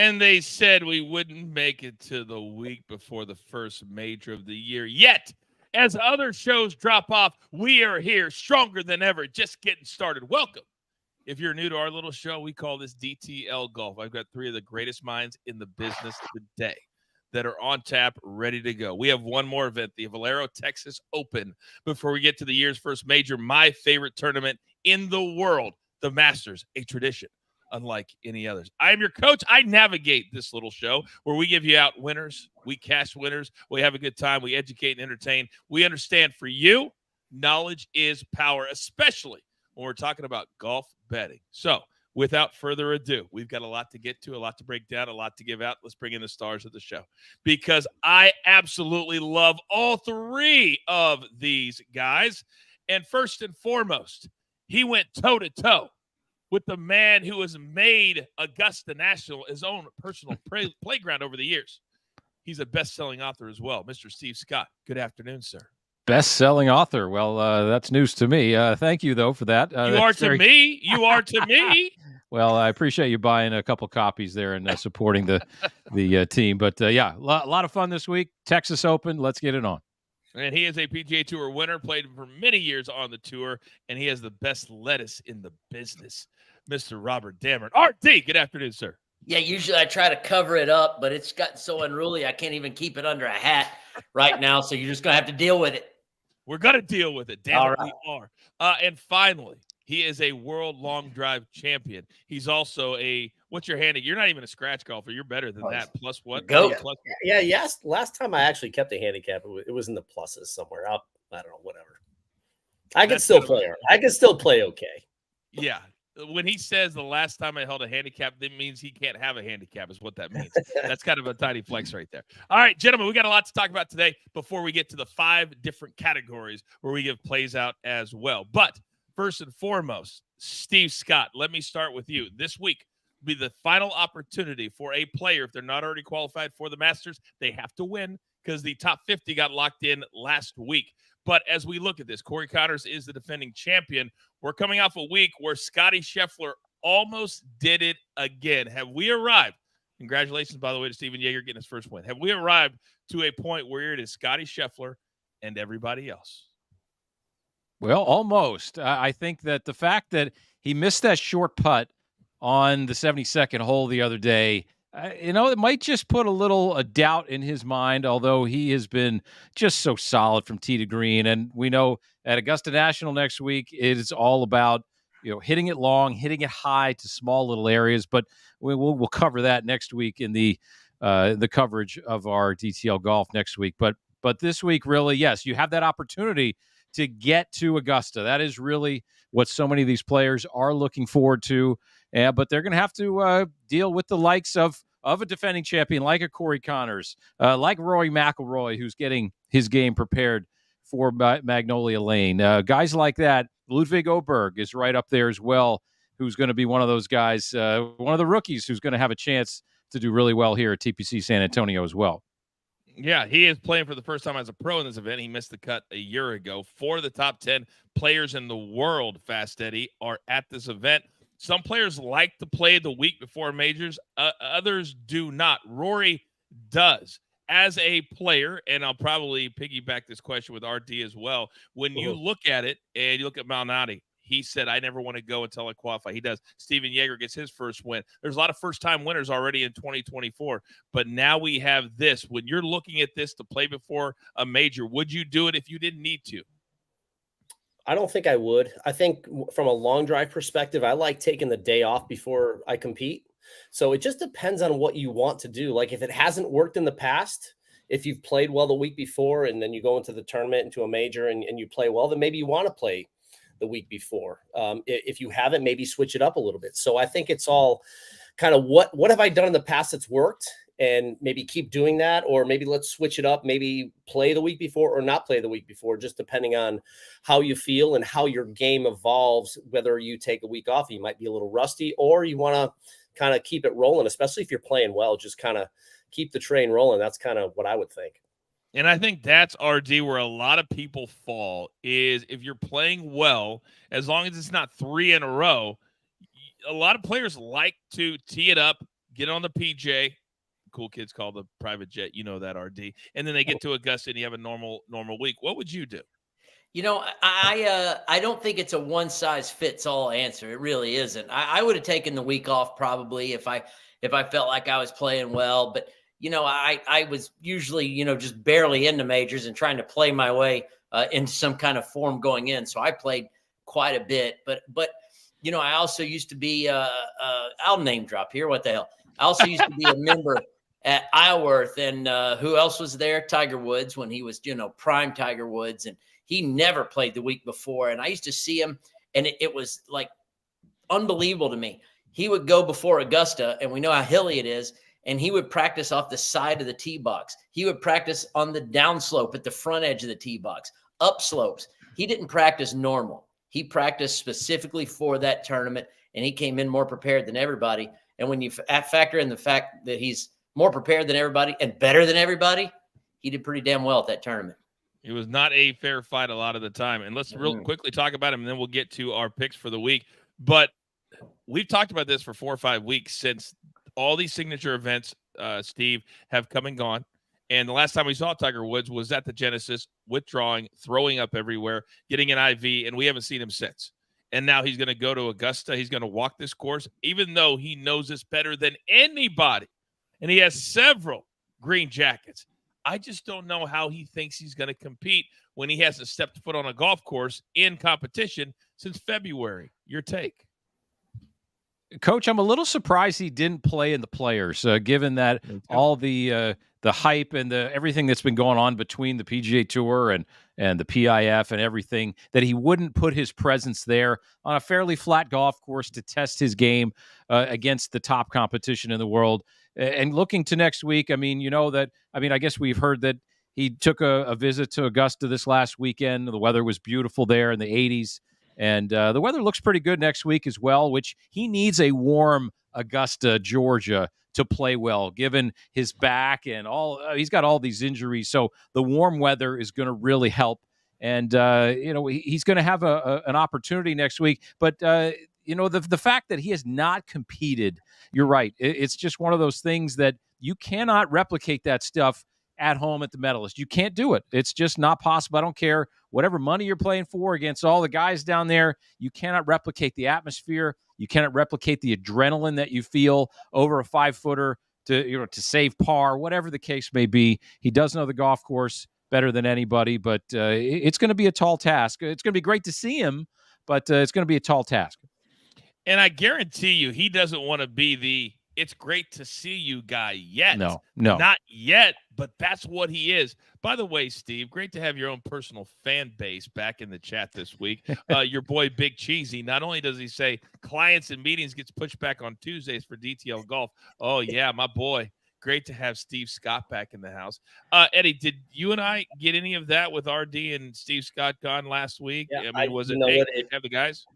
And they said we wouldn't make it to the week before the first major of the year. Yet, as other shows drop off, we are here stronger than ever, just getting started. Welcome. If you're new to our little show, we call this DTL Golf. I've got three of the greatest minds in the business today that are on tap, ready to go. We have one more event, the Valero Texas Open, before we get to the year's first major, my favorite tournament in the world, the Masters, a tradition unlike any others. I am your coach. I navigate this little show where we give you out winners, we cash winners, we have a good time, we educate and entertain. We understand for you, knowledge is power, especially when we're talking about golf betting. So, without further ado, we've got a lot to get to, a lot to break down, a lot to give out. Let's bring in the stars of the show because I absolutely love all three of these guys. And first and foremost, he went toe-to-toe with the man who has made Augusta National his own personal playground over the years. He's a best-selling author as well, Mr. Steve Scott. Good afternoon, sir. Best-selling author. Well, that's news to me. Thank you, though, for that. You are to me. You are to me. Well, I appreciate you buying a couple copies there and supporting the team. But, yeah, a lot of fun this week. Texas Open. Let's get it on. And he is a PGA Tour winner, played for many years on the tour, and he has the best lettuce in the business, Mr. Robert Damron. RD, good afternoon, sir. Yeah, usually I try to cover it up, but it's gotten so unruly I can't even keep it under a hat right now, so you're just going to have to deal with it. We're going to deal with it. Damn it, right. we are. And finally, he is a world long drive champion. He's also what's your handicap? You're not even a scratch golfer. You're better than that. Plus what? Go. Yes. Last time I actually kept a handicap, it was in the pluses somewhere. I don't know, whatever. I can still play. I can still play okay. Yeah. When he says the last time I held a handicap, that means he can't have a handicap is what that means. That's kind of a tiny flex right there. All right, gentlemen, we got a lot to talk about today before we get to the 5 different categories where we give plays out as well. But first and foremost, Steve Scott, let me start with you. This week will be the final opportunity for a player, if they're not already qualified for the Masters, they have to win because the top 50 got locked in last week. But as we look at this, Corey Connors is the defending champion. We're coming off a week where Scotty Scheffler almost did it again. Have we arrived? Congratulations, by the way, to Steven Yeager getting his first win. Have we arrived to a point where it is Scotty Scheffler and everybody else? Well, almost. I think that the fact that he missed that short putt on the 72nd hole the other day, it might just put a little doubt in his mind, although he has been just so solid from tee to green. And we know at Augusta National next week, it is all about, hitting it long, hitting it high to small little areas. But we'll cover that next week in the coverage of our DTL Golf next week. But this week, really, yes, you have that opportunity to get to Augusta. That is really what so many of these players are looking forward to. But they're going to have to deal with the likes of a defending champion like a Corey Connors, like Rory McIlroy, who's getting his game prepared for Magnolia Lane. Guys like that. Ludwig Oberg is right up there as well, who's going to be one of those guys, one of the rookies who's going to have a chance to do really well here at TPC San Antonio as well. Yeah, he is playing for the first time as a pro in this event. He missed the cut a year ago. 4 of the top 10 players in the world, Fast Eddie, are at this event. Some players like to play the week before majors. Others do not. Rory does. As a player, and I'll probably piggyback this question with RD as well, when you look at it and you look at Malnati, he said, I never want to go until I qualify. He does. Steven Yeager gets his first win. There's a lot of first-time winners already in 2024, but now we have this. When you're looking at this to play before a major, would you do it if you didn't need to? I don't think I would. I think from a long drive perspective, I like taking the day off before I compete. So it just depends on what you want to do. Like if it hasn't worked in the past, if you've played well the week before and then you go into the tournament, into a major and you play well, then maybe you want to play the week before. If you haven't, maybe switch it up a little bit. So I think it's all kind of what have I done in the past that's worked and maybe keep doing that, or maybe let's switch it up, maybe play the week before or not play the week before, just depending on how you feel and how your game evolves, whether you take a week off, you might be a little rusty, or you want to kind of keep it rolling, especially if you're playing well, just kind of keep the train rolling. That's kind of what I would think. And I think that's RD where a lot of people fall is if you're playing well, as long as it's not 3 in a row, a lot of players like to tee it up, get on the PJ. Cool kids call the private jet. You know that, RD. And then they get to Augusta and you have a normal week. What would you do? You know, I don't think it's a one size fits all answer. It really isn't. I would have taken the week off probably if I felt like I was playing well. But you know, I was usually, you know, just barely into majors and trying to play my way into some kind of form going in. So I played quite a bit. But you know, I also used to be I'll name drop here. What the hell? I also used to be a member at Isleworth, and who else was there? Tiger Woods, when he was, you know, prime Tiger Woods, and he never played the week before. And I used to see him, and it was like unbelievable to me. He would go before Augusta, and we know how hilly it is, and he would practice off the side of the tee box. He would practice on the downslope at the front edge of the tee box, up slopes. He didn't practice normal. He practiced specifically for that tournament, and he came in more prepared than everybody. And when you factor in the fact that he's more prepared than everybody and better than everybody, he did pretty damn well at that tournament. It was not a fair fight a lot of the time. And let's real quickly talk about him, and then we'll get to our picks for the week. But we've talked about this for 4 or 5 weeks since all these signature events, Steve, have come and gone. And the last time we saw Tiger Woods was at the Genesis, withdrawing, throwing up everywhere, getting an IV, and we haven't seen him since. And now he's going to go to Augusta. He's going to walk this course, even though he knows this better than anybody. And he has several green jackets. I just don't know how he thinks he's going to compete when he hasn't stepped foot on a golf course in competition since February. Your take? Coach, I'm a little surprised he didn't play in the Players, given that all the hype and everything that's been going on between the PGA Tour and the PIF and everything, that he wouldn't put his presence there on a fairly flat golf course to test his game against the top competition in the world. And looking to next week, I mean, you know that, I mean, I guess we've heard that he took a visit to Augusta this last weekend. The weather was beautiful there in the 80s. And the weather looks pretty good next week as well, which he needs a warm Augusta, Georgia to play well, given his back and all. He's got all these injuries. So the warm weather is going to really help. And, you know, he's going to have an opportunity next week. But, you know, the fact that he has not competed, you're right. It's just one of those things that you cannot replicate that stuff at home at the Medalist. You can't do it. It's just not possible. I don't care whatever money you're playing for against all the guys down there. You cannot replicate the atmosphere. You cannot replicate the adrenaline that you feel over a 5-footer to save par, whatever the case may be. He does know the golf course better than anybody, but it's going to be a tall task. It's going to be great to see him, but it's going to be a tall task. And I guarantee you, he doesn't want to be the "it's great to see you" guy yet. No, not yet, but that's what he is. By the way, Steve, great to have your own personal fan base back in the chat this week. Your boy Big Cheesy, not only does he say clients and meetings gets pushed back on Tuesdays for DTL Golf. Oh yeah, my boy. Great to have Steve Scott back in the house. Eddie, did you and I get any of that with RD and Steve Scott gone last week? Yeah, I mean, was it have the guys?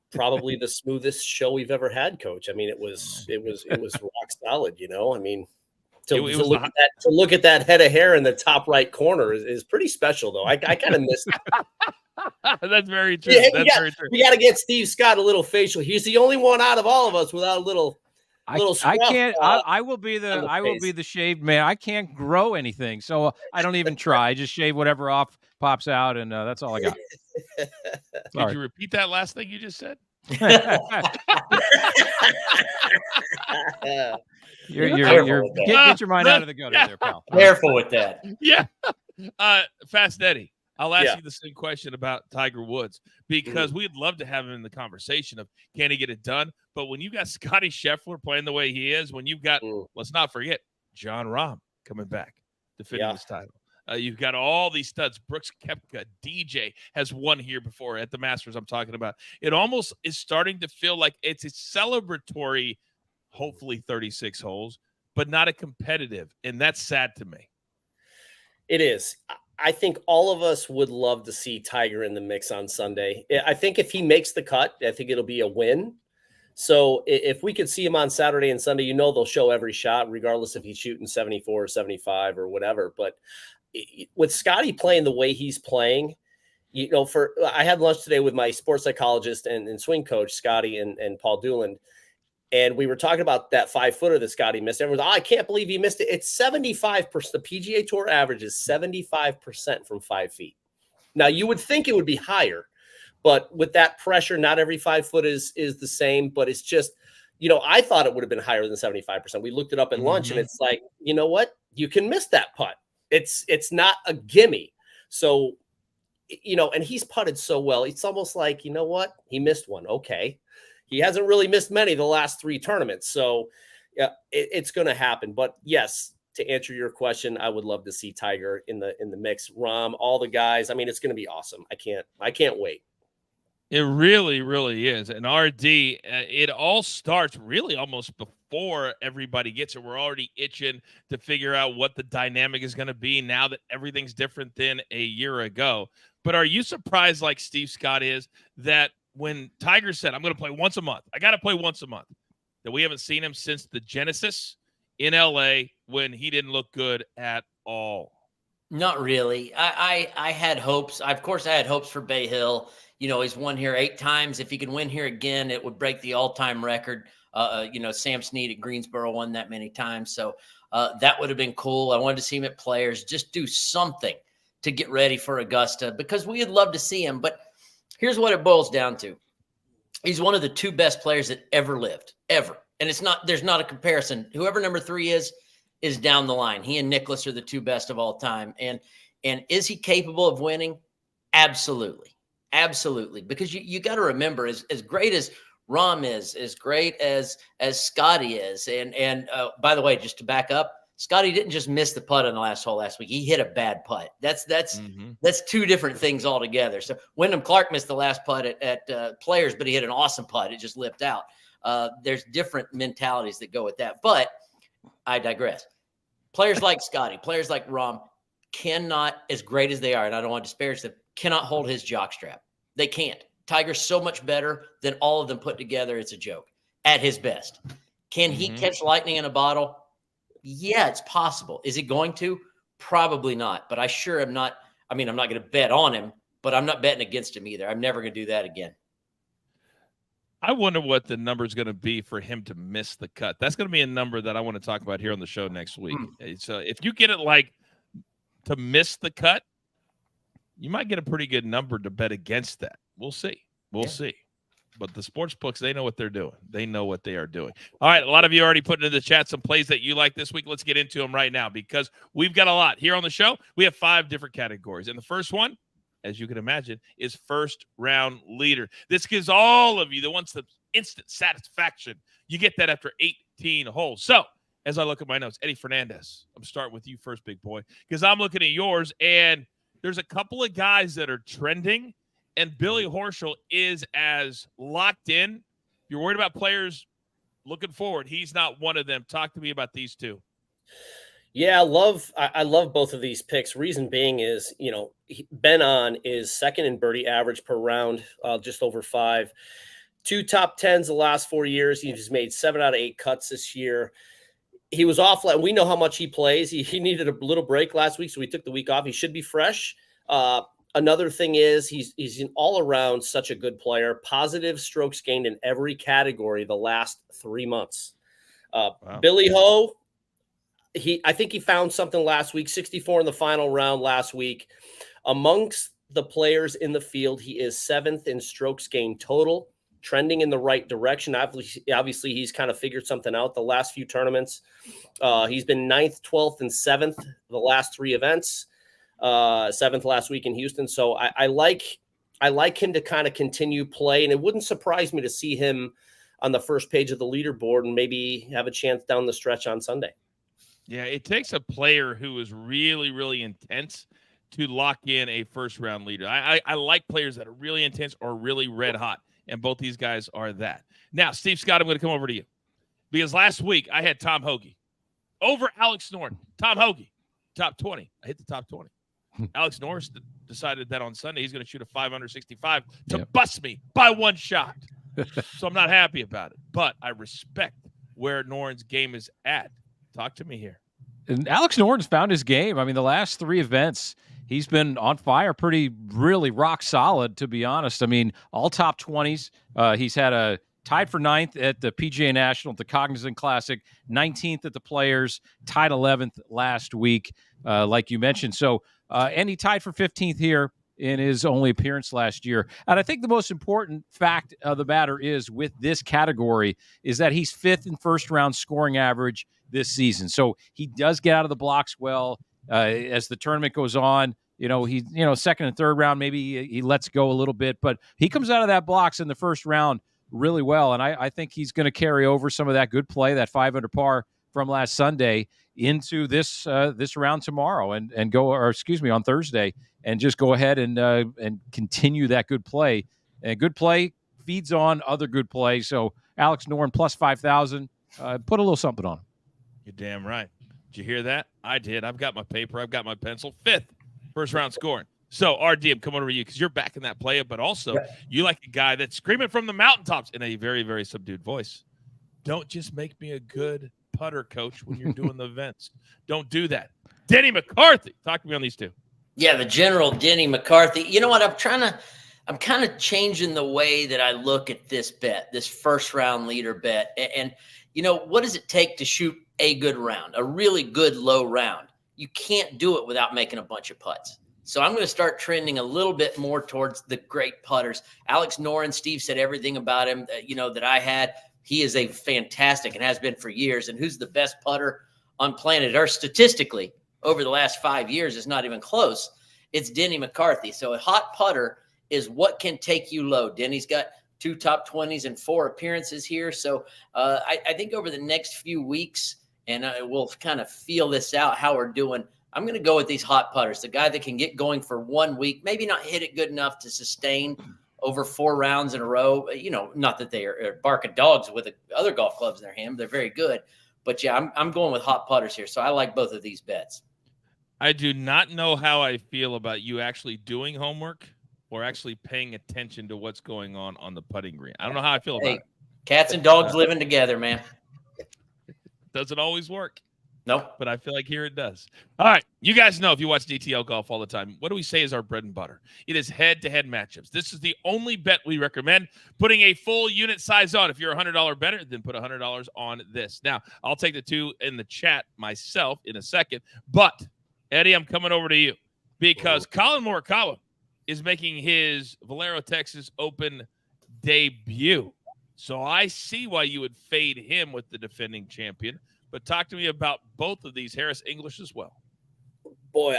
Probably the smoothest show we've ever had, Coach. I mean, it was rock solid, you know. I mean, to look at that head of hair in the top right corner is pretty special, though. I kind of missed it. That's very true. Yeah, very true. We got to get Steve Scott a little facial. He's the only one out of all of us without a little. I can't. I will be the shaved man. I can't grow anything, so I don't even try. I just shave whatever off pops out, and that's all I got. Did you repeat that last thing you just said? Get your mind out of the gutter there, pal. Careful with that. Yeah. Fast Eddie, I'll ask you the same question about Tiger Woods, because we'd love to have him in the conversation of can he get it done? But when you got Scotty Scheffler playing the way he is, when you've got, let's not forget, John Rahm coming back, defending his title. You've got all these studs. Brooks Koepka, DJ has won here before at the Masters I'm talking about. It almost is starting to feel like it's a celebratory, hopefully 36 holes, but not a competitive. And that's sad to me. It is. I think all of us would love to see Tiger in the mix on Sunday. I think if he makes the cut, I think it'll be a win. So if we could see him on Saturday and Sunday, you know, they'll show every shot, regardless if he's shooting 74 or 75 or whatever. But with Scotty playing the way he's playing, you know, I had lunch today with my sports psychologist and swing coach, Scotty and Paul Dooland. And we were talking about that 5-footer that Scotty missed. Everyone's, I can't believe he missed it. It's 75%. The PGA Tour average is 75% from 5 feet. Now, you would think it would be higher, but with that pressure, not every 5 foot is the same. But it's just, I thought it would have been higher than 75%. We looked it up at lunch, and it's like, you know what? You can miss that putt. It's not a gimme. So, and he's putted so well. It's almost like, you know what? He missed one. Okay. He hasn't really missed many the last 3 tournaments. So yeah, it's going to happen. But yes, to answer your question, I would love to see Tiger in the mix. Rahm, all the guys. I mean, it's going to be awesome. I can't wait. It really, really is. And RD, it all starts really almost before everybody gets it. We're already itching to figure out what the dynamic is going to be now that everything's different than a year ago. But are you surprised, like Steve Scott is, that when Tiger said, I'm going to play once a month, I got to play once a month, that we haven't seen him since the Genesis in LA when he didn't look good at all? Not really. I had hopes. Of course, I had hopes for Bay Hill. He's won here 8 times. If he could win here again, it would break the all-time record. Sam Snead at Greensboro won that many times. So that would have been cool. I wanted to see him at Players, just do something to get ready for Augusta because we would love to see him. But here's what it boils down to. He's one of the 2 best players that ever lived, ever. And there's not a comparison. Whoever number 3 is down the line. He and Nicklaus are the 2 best of all time. And is he capable of winning? Absolutely. Absolutely. Because you got to remember, as great as Rahm is, as great as Scotty is. And by the way, just to back up, Scotty didn't just miss the putt on the last hole last week. He hit a bad putt. That's 2 different things altogether. So Wyndham Clark missed the last putt at Players, but he hit an awesome putt. It just lipped out. There's different mentalities that go with that. But I digress. Players like Scotty, players like Rahm cannot, as great as they are, and I don't want to disparage them, cannot hold his jockstrap. They can't. Tiger's so much better than all of them put together. It's a joke at his best. Can he catch lightning in a bottle? Yeah, it's possible. Is he going to? Probably not. But I sure am not. I mean, I'm not going to bet on him, but I'm not betting against him either. I'm never going to do that again. I wonder what the number is going to be for him to miss the cut. That's going to be a number that I want to talk about here on the show next week. So if you get it like to miss the cut, you might get a pretty good number to bet against that. We'll see. We'll see. But the sports books, they know what they're doing. They know what they are doing. All right, a lot of you already put into the chat some plays that you like this week. Let's get into them right now because we've got a lot. Here on the show, we have 5 different categories. And the first one, as you can imagine, is first round leader. This gives all of you the ones the instant satisfaction. You get that after 18 holes. So as I look at my notes, Eddie Fernandes, I'm starting with you first, big boy, because I'm looking at yours, and there's a couple of guys that are trending, and Billy Horschel is as locked in. You're worried about players looking forward. He's not one of them. Talk to me about these 2. Yeah, I love both of these picks. Reason being is, Ben On is second in birdie average per round, just over 5. 2 top 10s the last 4 years. He's made 7 out of 8 cuts this year. He was off. We know how much he plays. He needed a little break last week, so he took the week off. He should be fresh. Another thing is he's an all around such a good player. Positive strokes gained in every category the last 3 months. Wow. Billy Ho. I think he found something last week, 64 in the final round last week. Amongst the players in the field, he is 7th in strokes gained total, trending in the right direction. Obviously, he's kind of figured something out the last few tournaments. He's been 9th, 12th, and 7th the last 3 events, 7th last week in Houston. So I like him to kind of continue play, and it wouldn't surprise me to see him on the first page of the leaderboard and maybe have a chance down the stretch on Sunday. Yeah, it takes a player who is really, really intense to lock in a first-round leader. I like players that are really intense or really red hot, and both these guys are that. Now, Steve Scott, I'm going to come over to you because last week I had Tom Hoge over Alex Norton. Tom Hoge, top 20. I hit the top 20. Alex Norris decided that on Sunday he's going to shoot a 565 to bust me by 1 shot. So I'm not happy about it, but I respect where Norton's game is at. Talk to me here. And Alex Norton's found his game. I mean, the last 3 events, he's been on fire, really rock solid, to be honest. I mean, all top 20s. He's had a tied for 9th at the PGA National, the Cognizant Classic, 19th at the Players, tied 11th last week, like you mentioned. So, and he tied for 15th here in his only appearance last year. And I think the most important fact of the matter is with this category is that he's 5th in first-round scoring average this season. So he does get out of the blocks well as the tournament goes on. Second and third round, maybe he lets go a little bit, but he comes out of that blocks in the first round really well. And I think he's going to carry over some of that good play, that 5 under par from last Sunday, into this round tomorrow on Thursday, and just go ahead and continue that good play. And good play feeds on other good play. So Alex Noren plus 5,000, put a little something on him. You're damn right. Did you hear that? I did. I've got my paper. I've got my pencil. 5th first round scoring. So RD, I'm coming over to you because you're back in that play, but also you like a guy that's screaming from the mountaintops in a very, very subdued voice. Don't just make me a good putter coach when you're doing the events. Don't do that. Denny McCarthy. Talk to me on these two. Yeah, the general Denny McCarthy. You know what? I'm kind of changing the way that I look at this bet, this first round leader bet. And what does it take to shoot a good round, a really good low round? You can't do it without making a bunch of putts. So I'm going to start trending a little bit more towards the great putters. Alex Noren, Steve said everything about him, that I had. He is a fantastic and has been for years. And who's the best putter on planet Earth statistically over the last 5 years is not even close. It's Denny McCarthy. So a hot putter is what can take you low. Denny's got 2 top 20s and 4 appearances here. So I think over the next few weeks, and we'll kind of feel this out, how we're doing, I'm going to go with these hot putters, the guy that can get going for 1 week, maybe not hit it good enough to sustain over 4 rounds in a row. Not that they are barking dogs with other golf clubs in their hand. They're very good. But, yeah, I'm going with hot putters here. So I like both of these bets. I do not know how I feel about you actually doing homework or actually paying attention to what's going on the putting green. I don't know how I feel about it. Cats and dogs living together, man. Doesn't always work. Nope. But I feel like here it does. All right. You guys know if you watch DTL golf all the time, what do we say is our bread and butter? It is head-to-head matchups. This is the only bet we recommend putting a full unit size on. If you're a $100 bettor, then put $100 on this. Now, I'll take the 2 in the chat myself in a second. But, Eddie, I'm coming over to you because Colin Morikawa is making his Valero, Texas Open debut. So I see why you would fade him with the defending champion. But talk to me about both of these, Harris English as well. Boy,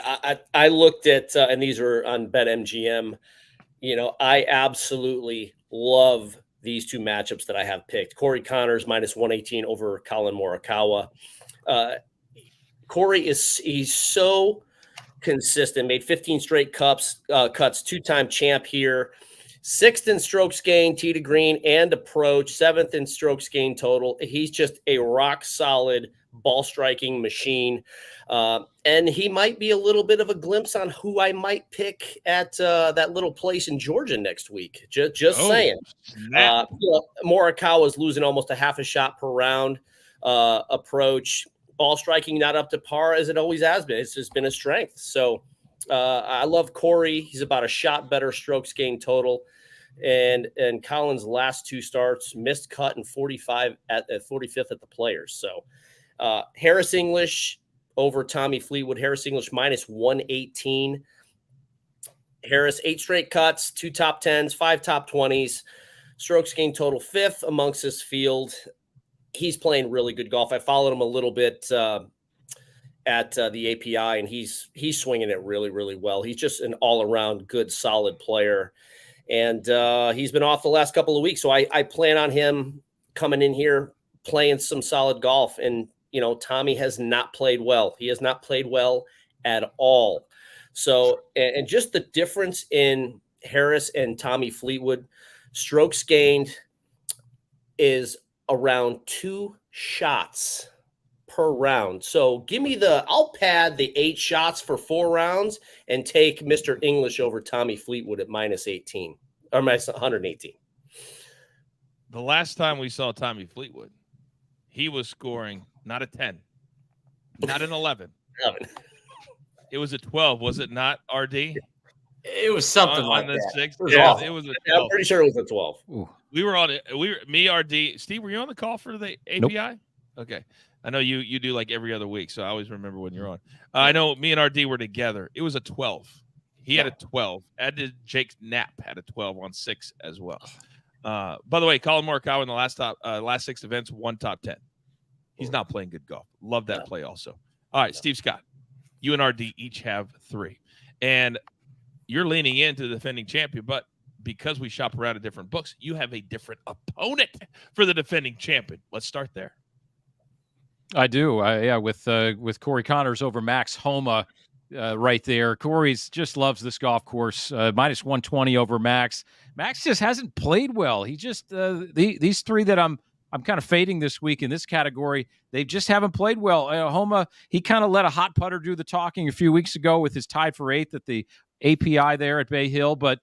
I looked at, and these are on BetMGM. I absolutely love these 2 matchups that I have picked. Corey Connors minus 118 over Colin Morikawa. Corey he's so consistent. Made 15 straight cuts, 2-time champ here. 6th in strokes gained, tee to green and approach, 7th in strokes gained total. He's just a rock solid ball striking machine. And he might be a little bit of a glimpse on who I might pick at that little place in Georgia next week. Just saying. Morikawa's losing almost a half a shot per round approach. Ball striking not up to par as it always has been. It's just been a strength. So I love Corey. He's about a shot better strokes gained total. And Colin's last 2 starts, missed cut and 45 at 45th at the Players. So Harris English over Tommy Fleetwood. Harris English minus 118. Harris 8 straight cuts, 2 top 10s, 5 top 20s. Strokes gained total 5th amongst this field. He's playing really good golf. I followed him a little bit at the API, and he's swinging it really, really well. He's just an all-around good, solid player. And he's been off the last couple of weeks. So I plan on him coming in here, playing some solid golf. And, Tommy has not played well. He has not played well at all. So, and just the difference in Harris and Tommy Fleetwood, strokes gained is around 2 shots per round. So I'll pad the 8 shots for 4 rounds and take Mr. English over Tommy Fleetwood at minus 18 or minus 118. The last time we saw Tommy Fleetwood, he was scoring not a 10, not an 11. It was a 12, was it not, RD? It was something like the that. 6. It was awful. It was a 12. I'm pretty sure it was a 12. Ooh. We were on it. Me, RD, Steve. Were you on the call for the API? Nope. Okay, I know you do like every other week, so I always remember when you're on. I know me and RD were together. It was a 12. He had a 12. Jake Knapp had a 12 on 6 as well. By the way, Colin Morikawa in the last 6 events won top 10. He's not playing good golf. Love that play also. All right, Steve Scott, you and RD each have 3, and you're leaning into the defending champion, but because we shop around at different books, you have a different opponent for the defending champion. Let's start there. I do. With Corey Connors over Max Homa right there. Corey's just loves this golf course. Minus 120 over Max. Max just hasn't played well. He just these 3 that I'm kind of fading this week in this category, they just haven't played well. Homa, he kind of let a hot putter do the talking a few weeks ago with his tied for 8th at the API there at Bay Hill, but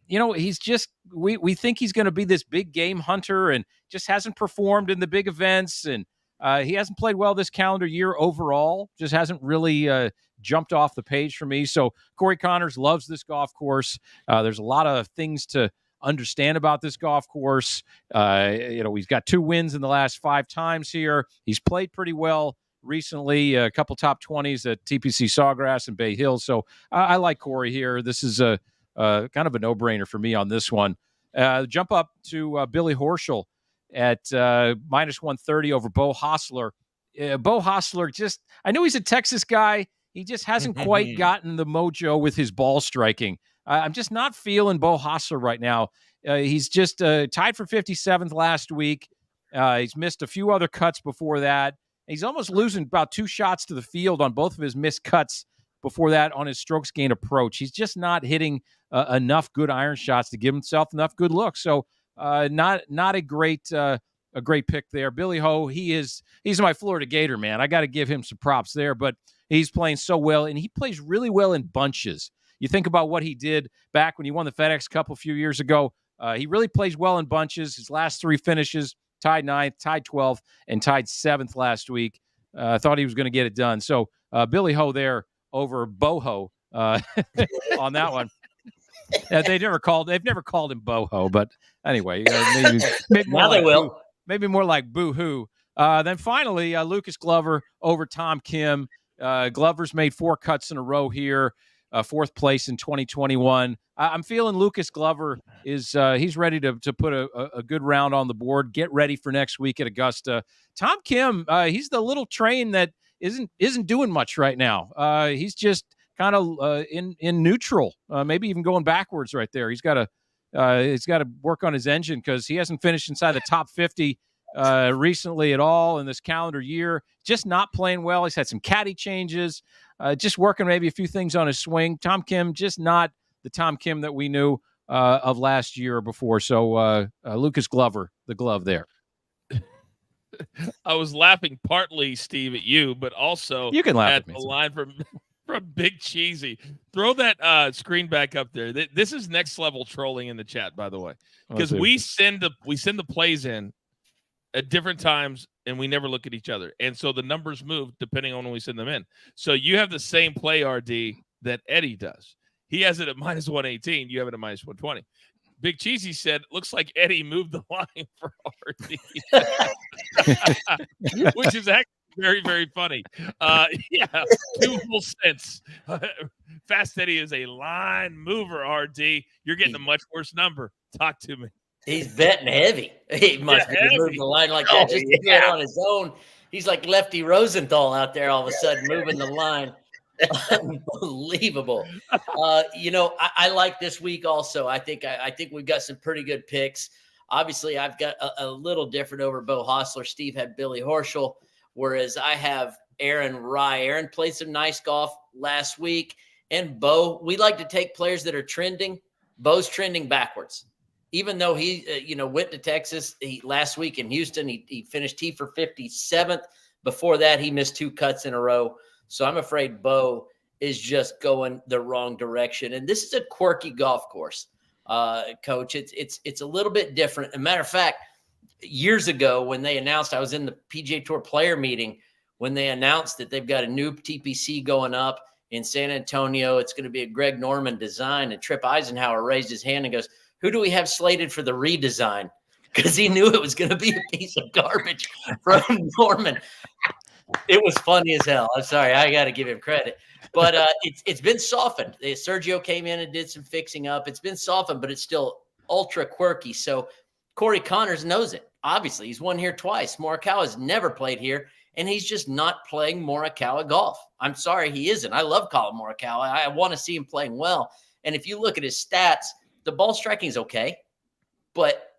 he's just we think he's going to be this big game hunter and just hasn't performed in the big events, and he hasn't played well this calendar year overall. Just hasn't really jumped off the page for me. So Corey Connors loves this golf course. There's a lot of things to understand about this golf course. He's got 2 wins in the last 5 times here. He's played pretty well recently, a couple top 20s at TPC Sawgrass and Bay Hill. So I like Corey here. This is a kind of a no-brainer for me on this one. Jump up to Billy Horschel at minus 130 over Bo Hostler. Bo Hostler, I know he's a Texas guy. He just hasn't quite gotten the mojo with his ball striking. I'm just not feeling Bo Hostler right now. He's just tied for 57th last week. He's missed a few other cuts before that. He's almost losing about 2 shots to the field on both of his missed cuts before that on his strokes gain approach. He's just not hitting enough good iron shots to give himself enough good looks. So not a great pick there. Billy Ho, he's my Florida Gator, man. I got to give him some props there, but he's playing so well, and he plays really well in bunches. You think about what he did back when he won the FedEx Cup a few years ago. He really plays well in bunches. His last 3 finishes, tied 9th, tied 12th, and tied 7th last week. I thought he was going to get it done. So Billy Ho there over Boho on that one. They've never called him Boho, but anyway, maybe more now like they will. Maybe more like Boo-hoo. Then finally, Lucas Glover over Tom Kim. Glover's made 4 cuts in a row here, 4th place in 2021. I'm feeling Lucas Glover is he's ready to put a good round on the board. Get ready for next week at Augusta. Tom Kim, he's the little train that isn't doing much right now. He's just kind of in neutral, maybe even going backwards right there. He's got to work on his engine because he hasn't finished inside the top 50 recently at all in this calendar year. Just not playing well. He's had some caddy changes, just working maybe a few things on his swing. Tom Kim, just not the Tom Kim that we knew of last year or before. So Lucas Glover, the glove there. I was laughing partly, Steve, at you, but also you can laugh at me, the line from Big Cheesy. Throw that screen back up there. This is next level trolling in the chat, by the way, because we send the plays in at different times and we never look at each other, and so the numbers move depending on when we send them in. So you have the same play, RD, that Eddie does. He has it at minus 118. You have it at minus 120. Big Cheesy said, looks like Eddie moved the line for RD, which is actually very, very funny. Yeah, 2 full cents. Fast Eddie is a line mover, RD. You're getting a much worse number. Talk to me. He's betting heavy. He must have moved the line like that just to do it on his own. He's like Lefty Rosenthal out there all of a sudden moving the line. Unbelievable. I like this week also. I think we've got some pretty good picks. Obviously, I've got a little different over Bo Hostler. Steve had Billy Horschel, whereas I have Aaron Rye. Aaron played some nice golf last week. And Bo, we like to take players that are trending. Bo's trending backwards. Even though he went to Texas last week in Houston, he finished T for 57th. Before that, he missed 2 cuts in a row. So I'm afraid Bo is just going the wrong direction. And this is a quirky golf course, Coach. It's a little bit different. As a matter of fact, years ago when they announced, I was in the PGA Tour player meeting when they announced that they've got a new TPC going up in San Antonio. It's going to be a Greg Norman design. And Trip Eisenhower raised his hand and goes, who do we have slated for the redesign? Because he knew it was going to be a piece of garbage from Norman. It was funny as hell. I'm sorry. I got to give him credit. But it's been softened. Sergio came in and did some fixing up. It's been softened, but it's still ultra quirky. So Corey Connors knows it. Obviously, he's won here twice. Morikawa's never played here, and he's just not playing Morikawa golf. I'm sorry, he isn't. I love Colin Morikawa. I want to see him playing well. And if you look at his stats, the ball striking is okay, but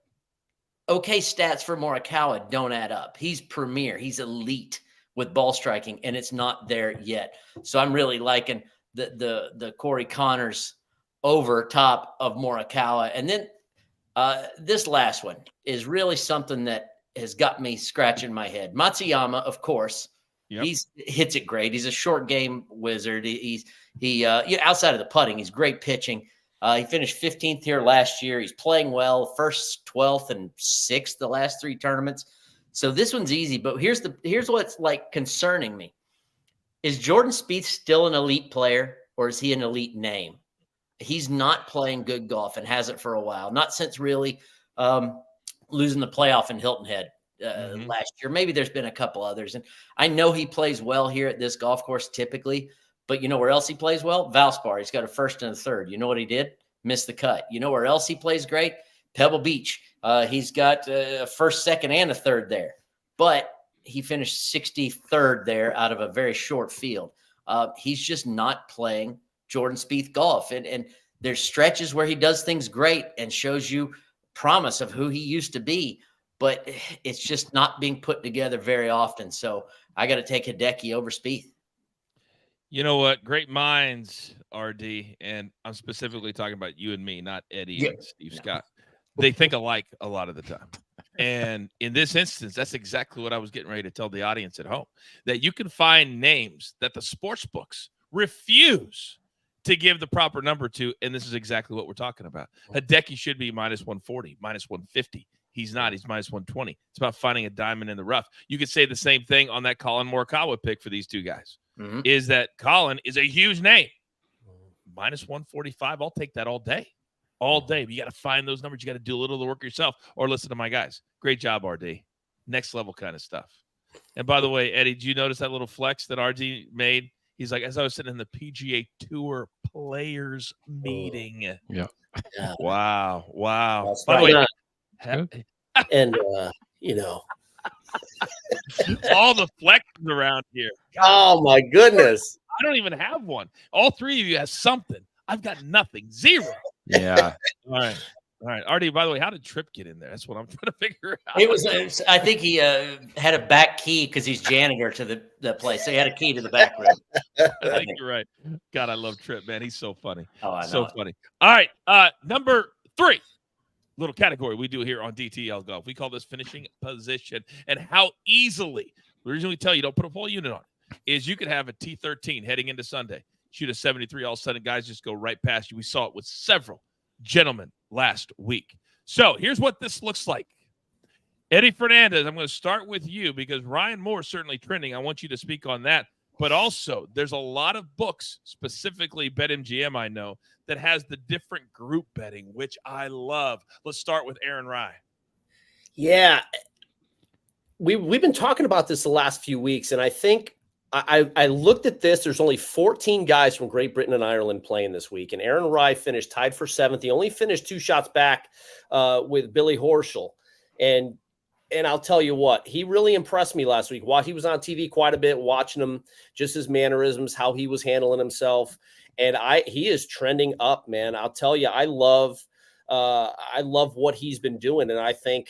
okay stats for Morikawa don't add up. He's premier. He's elite with ball striking, and it's not there yet. So I'm really liking the Corey Connors over top of Morikawa. And then this last one is really something that has got me scratching my head. Matsuyama, of course, he hits it great. He's a short game wizard. He outside of the putting, he's great pitching. He finished 15th here last year. He's playing well, first, 12th, and 6th the last 3 tournaments. So this one's easy, but here's what's like concerning me. Is Jordan Spieth still an elite player, or is he an elite name? He's not playing good golf and hasn't for a while. Not since really losing the playoff in Hilton Head last year. Maybe there's been a couple others. And I know he plays well here at this golf course typically, but you know where else he plays well? Valspar. He's got a first and a third. You know what he did? Missed the cut. You know where else he plays great? Pebble Beach. He's got a first, second, and a third there. But he finished 63rd there out of a very short field. He's just not playing Jordan Spieth golf. And there's stretches where he does things great and shows you promise of who he used to be, but it's just not being put together very often. So I got to take Hideki over Spieth. You know what? Great minds, RD, and I'm specifically talking about you and me, not Eddie and Steve Scott. They think alike a lot of the time. And in this instance, that's exactly what I was getting ready to tell the audience at home, that you can find names that the sports books refuse to give the proper number to, and this is exactly what we're talking about. Hideki should be minus 140, minus 150. He's not. He's minus 120. It's about finding a diamond in the rough. You could say the same thing on that Colin Morikawa pick for these two guys, is that Colin is a huge name. Minus 145, I'll take that all day. All day. But you got to find those numbers. You got to do a little of the work yourself or listen to my guys. Great job, RD. Next level kind of stuff. And by the way, Eddie, did you notice that little flex that RD made? He's like, as I was sitting in the PGA Tour players meeting. Yeah. Wow. By the way, and you know, all the flexes around here. God, oh my goodness. I don't even have one. All 3 of you have something. I've got nothing. 0. Yeah. All right. Artie, by the way, how did Tripp get in there? That's what I'm trying to figure out. It was I think he had a back key because he's janitor to the place. So he had a key to the back room. I think you're right. God, I love Tripp, man. He's so funny. Oh, I know. So funny. All right. Number 3. Little category we do here on DTL Golf. We call this finishing position, and how easily, the reason we tell you don't put a full unit on it is you could have a T13 heading into Sunday, shoot a 73, all of a sudden guys just go right past you. We saw it with several gentlemen last week. So here's what this looks like. Eddie Fernandes, I'm going to start with you because Ryan Moore is certainly trending. I want you to speak on that. But also, there's a lot of books, specifically BetMGM, I know, that has the different group betting, which I love. Let's start with Aaron Rye. Yeah. We've been talking about this the last few weeks, and I think I looked at this. There's only 14 guys from Great Britain and Ireland playing this week, and Aaron Rye finished tied for 7th. He only finished 2 shots back with Billy Horschel. And I'll tell you what, he really impressed me last week. While he was on TV quite a bit, watching him, just his mannerisms, how he was handling himself. And he is trending up, man. I'll tell you, I love what he's been doing. And I think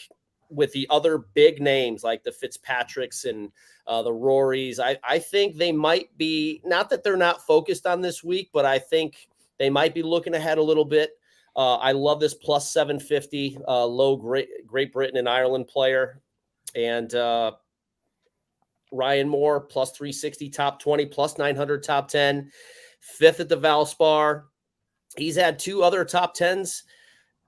with the other big names like the Fitzpatricks and the Rorys, I think they might be, not that they're not focused on this week, but I think they might be looking ahead a little bit. I love this plus 750 low Great Britain and Ireland player. And Ryan Moore plus 360 top 20, plus 900 top 10, 5th at the Valspar. He's had 2 other top 10s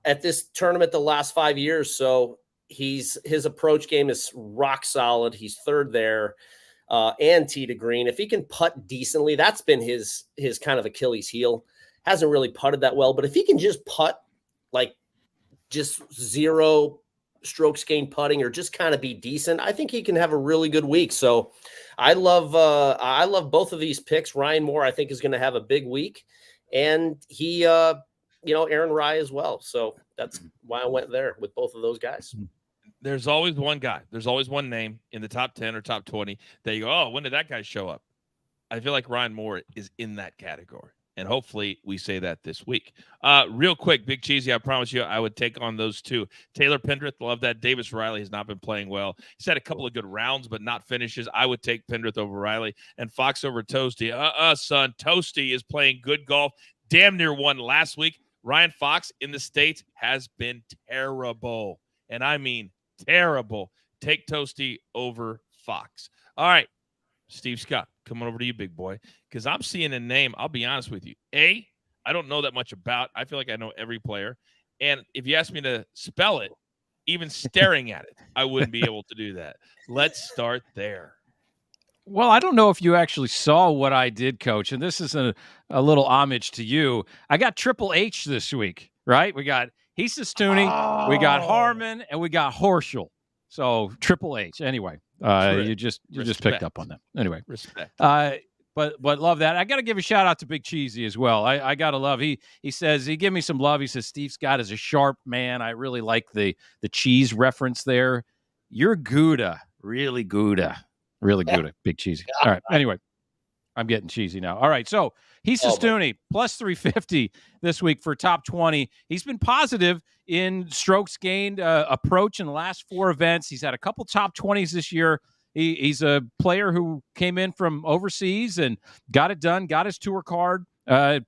at this tournament the last 5 years. So his approach game is rock solid. He's 3rd there and tee to green. If he can putt decently, that's been his kind of Achilles heel. Hasn't really putted that well, but if he can just putt like just 0 strokes gained putting or just kind of be decent, I think he can have a really good week. So I love both of these picks. Ryan Moore, I think, is going to have a big week, and he, Aaron Rye as well. So that's why I went there with both of those guys. There's always one guy. There's always one name in the top 10 or top 20 that you go, oh, when did that guy show up? I feel like Ryan Moore is in that category. And hopefully we say that this week. Real quick, Big Cheesy, I promise you I would take on those two. Taylor Pendrith, love that. Davis Riley has not been playing well. He's had a couple of good rounds, but not finishes. I would take Pendrith over Riley and Fox over Toasty. Son. Toasty is playing good golf. Damn near won last week. Ryan Fox in the States has been terrible. And I mean terrible. Take Toasty over Fox. All right, Steve Scott, coming over to you, big boy, because I'm seeing a name. I'll be honest with you. I don't know that much about. I feel like I know every player. And if you ask me to spell it, even staring at it, I wouldn't be able to do that. Let's start there. Well, I don't know if you actually saw what I did, Coach, and this is a little homage to you. I got Triple H this week, right? We got Hesus Tooney, we got Harmon, and we got Horschel. So Triple H. Anyway, you just picked up on that. Anyway, respect. But love that. I got to give a shout out to Big Cheesy as well. I got to love. He says he gave me some love. He says Steve Scott is a sharp man. I really like the cheese reference there. You're Gouda, really Gouda. Really good, Big Cheesy. All right. Anyway, I'm getting cheesy now. All right. So Hesus Tooney, plus 350 this week for top 20. He's been positive in strokes gained approach in the last 4 events. He's had a couple top 20s this year. He's a player who came in from overseas and got it done, got his tour card,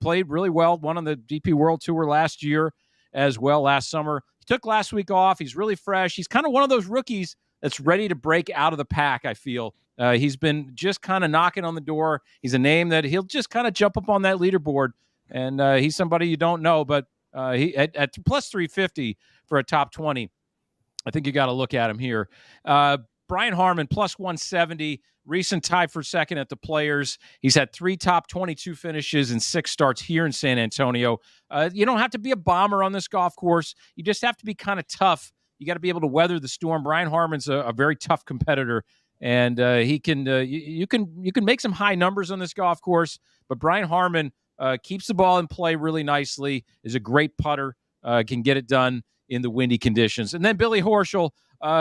played really well, won on the DP World Tour last year as well, last summer. He took last week off. He's really fresh. He's kind of one of those rookies that's ready to break out of the pack, I feel. He's been just kind of knocking on the door. He's a name that he'll just kind of jump up on that leaderboard, and he's somebody you don't know, but he at plus 350 for a top 20. I think you got to look at him here. Brian Harmon, plus 170, recent tie for second at the Players. He's had 3 top 22 finishes and 6 starts here in San Antonio. You don't have to be a bomber on this golf course. You just have to be kind of tough. You got to be able to weather the storm. Brian Harmon's a very tough competitor, and he can. You can make some high numbers on this golf course. But Brian Harmon keeps the ball in play really nicely. Is a great putter. Can get it done in the windy conditions. And then Billy Horschel.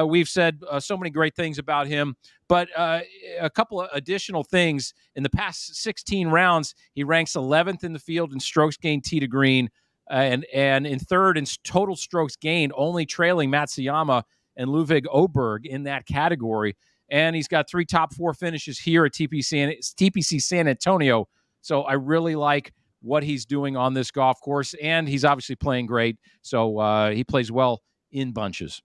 We've said so many great things about him, but a couple of additional things. In the past 16 rounds, he ranks 11th in the field in strokes gained tee to green. And in third in total strokes gained, only trailing Matsuyama and Ludwig Oberg in that category. And he's got 3 top 4 finishes here at TPC San Antonio. So I really like what he's doing on this golf course, and he's obviously playing great. So he plays well in bunches.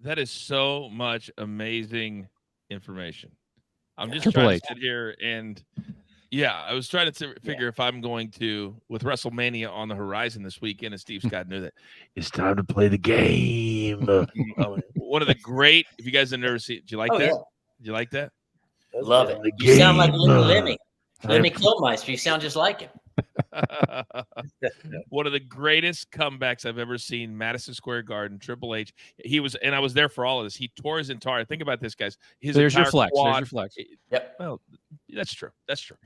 That is so much amazing information. I'm just Triple trying H. to sit here and yeah, I was trying to figure if I'm going to, with WrestleMania on the horizon this weekend, and Steve Scott knew that it's time to play the game. One of the great, if you guys have never seen, did you like that? Yeah. Did you like that? Love it. You sound like Lemmy Kilmeister. You sound just like him. One of the greatest comebacks I've ever seen, Madison Square Garden, Triple H. He was, and I was there for all of this. He tore his entire, think about this, guys. There's your flex. Quad, there's your flex. Yep. Well, that's true. That's true.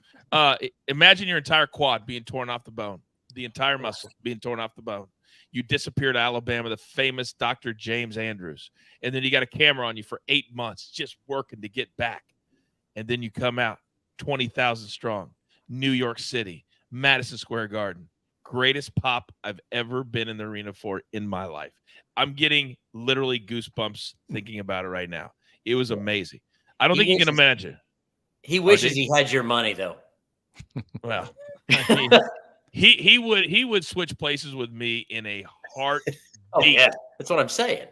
Imagine your entire quad being torn off the bone, the entire muscle being torn off the bone. You disappear to Alabama, the famous Dr. James Andrews. And then you got a camera on you for 8 months just working to get back. And then you come out 20,000 strong, New York City, Madison Square Garden. Greatest pop I've ever been in the arena for in my life. I'm getting literally goosebumps thinking about it right now. It was amazing. I don't think you can imagine. He wishes he had your money, though. Well, I mean, he would switch places with me in a heartbeat. Oh, yeah. That's what I'm saying.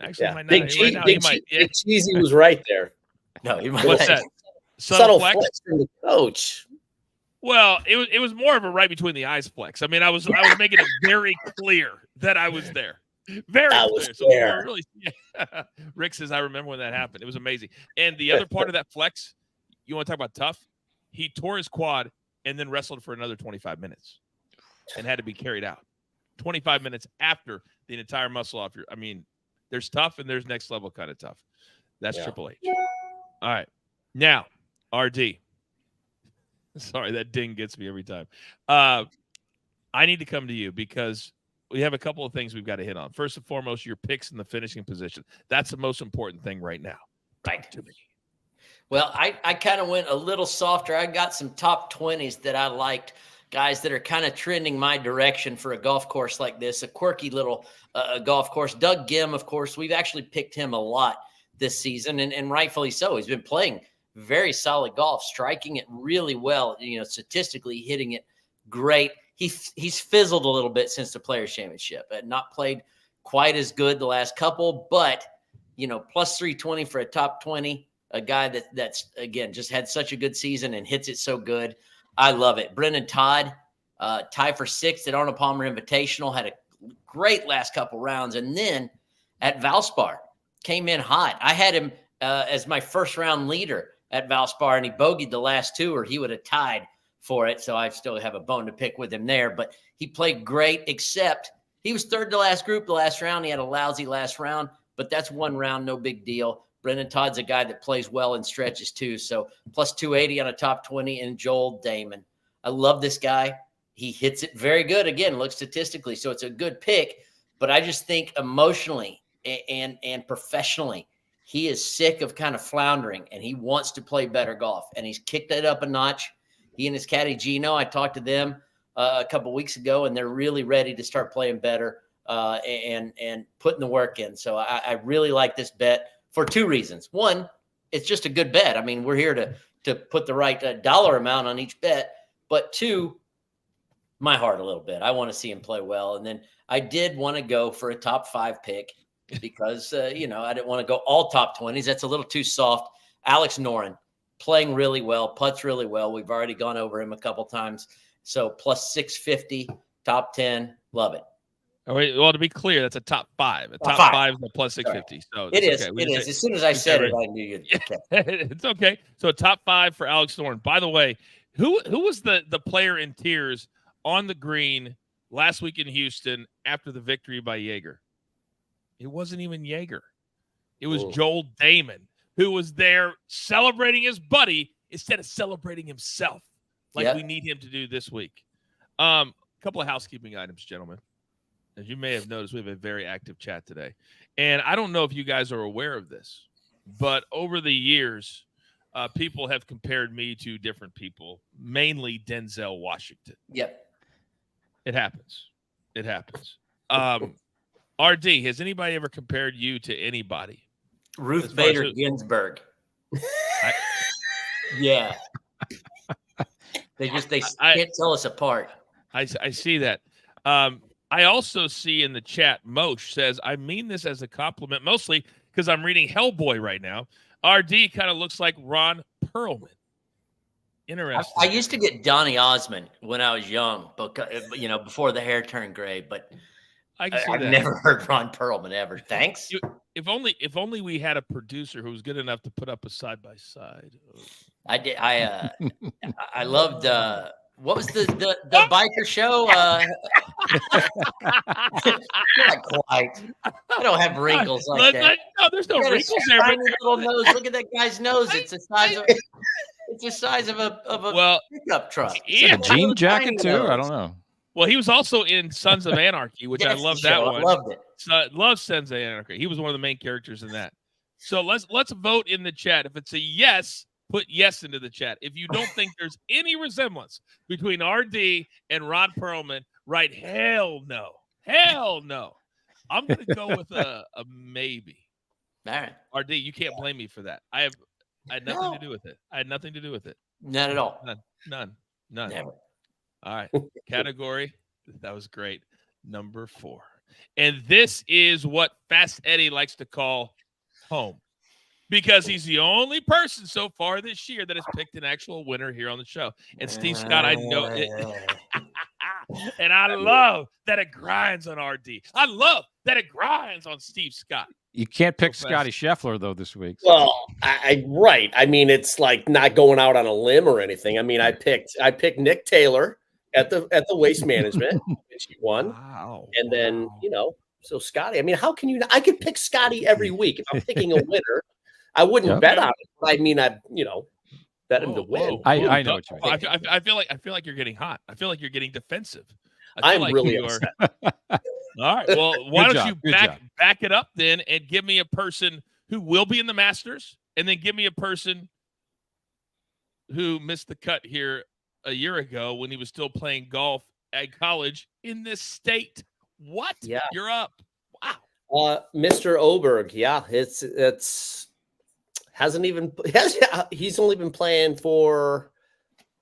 Actually, Big Cheesy was right there. No, he might. What's that? Subtle flex from the coach. Well, it was more of a right between the eyes flex. I mean, I was making it very clear that I was there. Very clear. So really, yeah. Rick says, I remember when that happened. It was amazing. And the other part of that flex, you want to talk about tough? He tore his quad and then wrestled for another 25 minutes. and had to be carried out. 25 minutes after the entire muscle off your. I mean, there's tough and there's next level kind of tough. That's Triple H. All right, now RD. Sorry, that ding gets me every time. I need to come to you because we have a couple of things we've got to hit on. First and foremost, your picks in the finishing position. That's the most important thing right now. Right. To me. Well, I kind of went a little softer. I got some top 20s that I liked, guys that are kind of trending my direction for a golf course like this, a quirky little golf course. Doug Gim, of course, we've actually picked him a lot this season, and rightfully so. He's been playing very solid golf, striking it really well, statistically hitting it great. He's fizzled a little bit since the Players Championship, not played quite as good the last couple, but plus 320 for a top 20, a guy that's again just had such a good season and hits it so good. I love it. Brendan Todd, tied for 6th at Arnold Palmer Invitational, had a great last couple rounds, and then at Valspar came in hot. I had him as my first round leader at Valspar, and he bogeyed the last 2, or he would have tied for it. So I still have a bone to pick with him there, but he played great, except he was 3rd to last group the last round. He had a lousy last round, but that's 1 round, no big deal. Brendan Todd's a guy that plays well in stretches too. So plus 280 on a top 20, and Joel Damon. I love this guy. He hits it very good. Again, look statistically. So it's a good pick, but I just think emotionally and professionally, he is sick of kind of floundering, and he wants to play better golf, and he's kicked it up a notch. He and his caddy Gino, I talked to them a couple of weeks ago, and they're really ready to start playing better and putting the work in. So I really like this bet for 2 reasons. One, it's just a good bet. I mean, we're here to put the right dollar amount on each bet. But 2, my heart a little bit. I want to see him play well. And then I did want to go for a top 5 pick because, I didn't want to go all top 20s. That's a little too soft. Alex Noren, playing really well, putts really well. We've already gone over him a couple times. So plus 650, top 10, love it. Oh, wait, well, to be clear, that's a top 5. A top 5 is a plus 650. So it is. Okay. It is. As soon as I said it, I knew you'd. It's okay. So a top 5 for Alex Noren. By the way, who was the player in tears on the green last week in Houston after the victory by Jaeger? It wasn't even Jaeger. It was Joel Damon, who was there celebrating his buddy instead of celebrating himself like we need him to do this week. A couple of housekeeping items, gentlemen. As you may have noticed, we have a very active chat today. And I don't know if you guys are aware of this, but over the years, people have compared me to different people, mainly Denzel Washington. Yep. It happens. It happens. RD, has anybody ever compared you to anybody? Ruth Bader Ginsburg. Yeah. They can't tell us apart. I see that. I also see in the chat, Moshe says, I mean this as a compliment, mostly because I'm reading Hellboy right now. RD kind of looks like Ron Perlman. Interesting. I used to get Donny Osmond when I was young, but before the hair turned gray, but I've never heard Ron Perlman ever. Thanks. If only we had a producer who was good enough to put up a side-by-side. I did. I loved what was the biker show? Not quite. I don't have wrinkles like that. No, there's no wrinkles there. Tiny little nose. Look at that guy's nose. It's the size of a pickup truck. Yeah, a jean jacket too. Nose. I don't know. Well, he was also in Sons of Anarchy, which I love that one. I loved it. So, love Sons of Anarchy. He was one of the main characters in that. So let's vote in the chat. If it's a yes, put yes into the chat. If you don't think there's any resemblance between RD and Ron Perlman, write hell no. Hell no. I'm going to go with a maybe. All right. RD, you can't blame me for that. I had nothing to do with it. I had nothing to do with it. Not at all. None. Never. All right. Category. That was great. Number 4. And this is what Fast Eddie likes to call home, because he's the only person so far this year that has picked an actual winner here on the show. And Steve Scott, I know it. And I love that it grinds on RD. I love that it grinds on Steve Scott. You can't pick Scotty Scheffler, though, this week. So. Well, right. I mean, it's like not going out on a limb or anything. I mean, I picked Nick Taylor at the Waste Management, which he won. Wow. And then, so Scotty, I mean, how can you not? I could pick Scotty every week. If I'm picking a winner, I wouldn't bet on it. But I mean, bet him to win. I know what you mean. I feel like you're getting hot. I feel like you're getting defensive. I'm really upset. All right. Well, why don't you back it up then and give me a person who will be in the Masters, and then give me a person who missed the cut here a year ago when he was still playing golf at college in this state. What? Yeah. You're up. Wow. Mr. Oberg. Yeah. He's only been playing for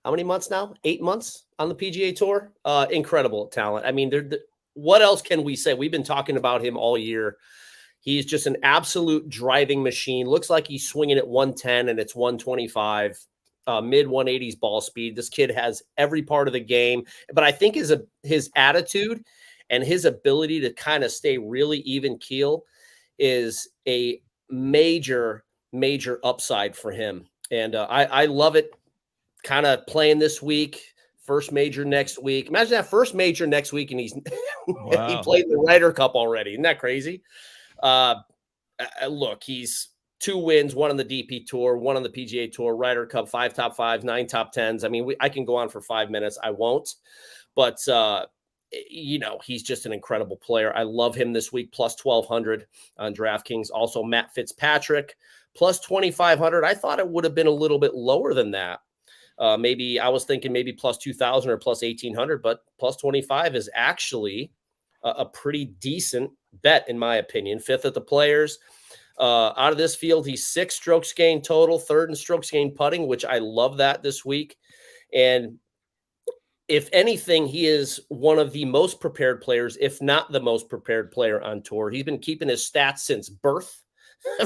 how many months now? 8 months on the PGA Tour. Incredible talent. I mean, what else can we say? We've been talking about him all year. He's just an absolute driving machine. Looks like he's swinging at 110 and it's 125, mid 180s ball speed. This kid has every part of the game, but I think his attitude and his ability to kind of stay really even keel is a major upside for him. And I love it. Kind of playing this week, first major next week. Imagine that first major next week, and he played the Ryder Cup already. Isn't that crazy? Look, he's 2 wins, 1 on the DP Tour, 1 on the PGA Tour, Ryder Cup, 5 top 5s, 9 top 10s. I mean, I can go on for 5 minutes. I won't, but he's just an incredible player. I love him this week, plus 1,200 on DraftKings. Also, Matt Fitzpatrick, plus 2,500. I thought it would have been a little bit lower than that. Maybe I was thinking maybe plus 2,000 or plus 1,800, but plus 25 is actually a pretty decent bet, in my opinion. 5th at the Players. Out of this field, he's 6 strokes gained total, 3rd in strokes gained putting, which I love that this week. And if anything, he is one of the most prepared players, if not the most prepared player on tour. He's been keeping his stats since birth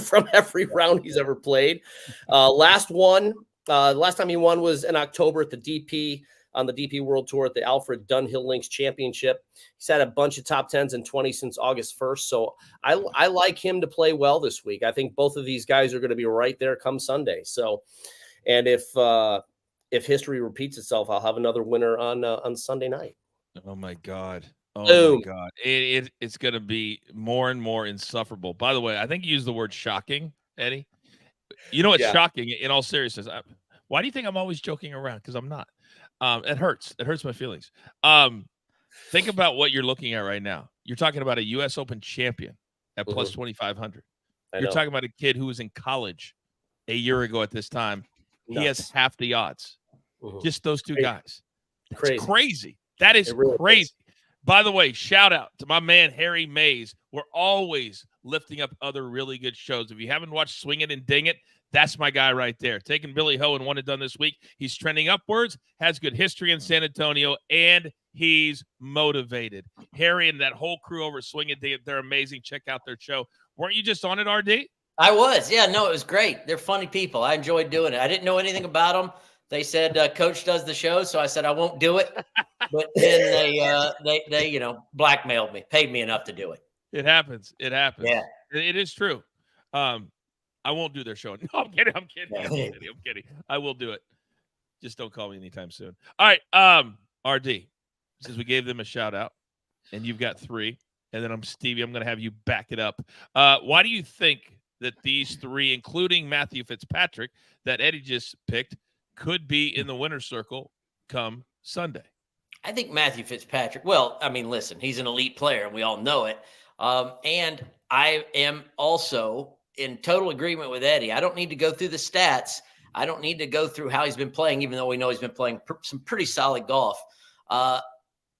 from every round he's ever played. Last time he won was in October at the DP on the DP World Tour at the Alfred Dunhill Links Championship. He's had a bunch of top 10s and 20s since August 1st. So I like him to play well this week. I think both of these guys are going to be right there come Sunday. So, and if history repeats itself, I'll have another winner on Sunday night. Oh my God. Oh my God. It's going to be more and more insufferable. By the way, I think you used the word shocking, Eddie. You know what's shocking in all seriousness? Why do you think I'm always joking around? Because I'm not. It hurts. It hurts my feelings. Think about what you're looking at right now. You're talking about a U.S. Open champion at plus 2,500. You're talking about a kid who was in college a year ago at this time. He has half the odds. Just those 2 guys. It's crazy. That is really crazy. By the way, shout out to my man, Harry Mays. We're always lifting up other really good shows. If you haven't watched Swing It and Ding It, that's my guy right there. Taking Billy Ho and one and done this week. He's trending upwards, has good history in San Antonio, and he's motivated. Harry and that whole crew over at Swing It, Ding It, they're amazing. Check out their show. Weren't you just on it, RD? I was. Yeah, no, it was great. They're funny people. I enjoyed doing it. I didn't know anything about them. They said Coach does the show, so I said I won't do it. But then they blackmailed me, paid me enough to do it. It happens. Yeah, it is true. I won't do their show. No, I'm kidding. I will do it. Just don't call me anytime soon. All right, RD. Since we gave them a shout out, and you've got 3, and then I'm Stevie. I'm going to have you back it up. Why do you think that these 3, including Matthew Fitzpatrick, that Eddie just picked, could be in the winner's circle come Sunday? I think Matthew Fitzpatrick, well, I mean, listen, he's an elite player, and we all know it. And I am also in total agreement with Eddie. I don't need to go through the stats. I don't need to go through how he's been playing, even though we know he's been playing some pretty solid golf.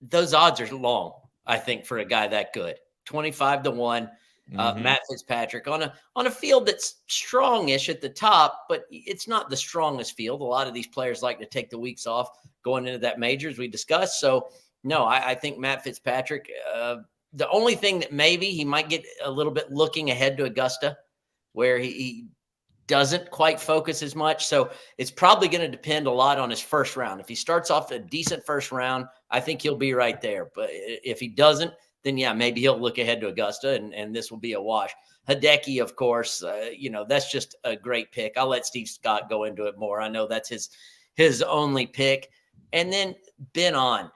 Those odds are long, I think, for a guy that good. 25-1. Matt Fitzpatrick on a field that's strongish at the top, but it's not the strongest field. A lot of these players like to take the weeks off going into that major, as we discussed. So, no, I think Matt Fitzpatrick, the only thing that maybe he might get a little bit looking ahead to Augusta, where he doesn't quite focus as much. So it's probably going to depend a lot on his first round. If he starts off a decent first round, I think he'll be right there. But if he doesn't, then yeah, maybe he'll look ahead to Augusta, and this will be a wash. Hideki, of course, that's just a great pick. I'll let Steve Scott go into it more. I know that's his only pick. And then Ben on,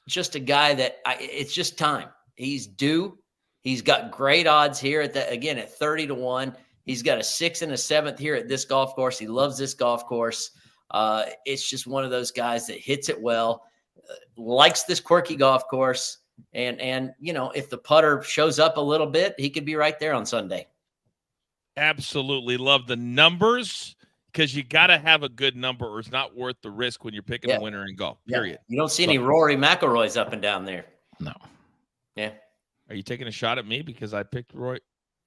just a guy that it's just time. He's due. He's got great odds here at 30-1. He's got a 6th and a 7th here at this golf course. He loves this golf course. It's just one of those guys that hits it well, likes this quirky golf course. And if the putter shows up a little bit, he could be right there on Sunday. Absolutely love the numbers, because you got to have a good number or it's not worth the risk when you're picking a winner in golf, period. You don't see any Rory McIlroys up and down there. No. Yeah. Are you taking a shot at me because I picked Roy?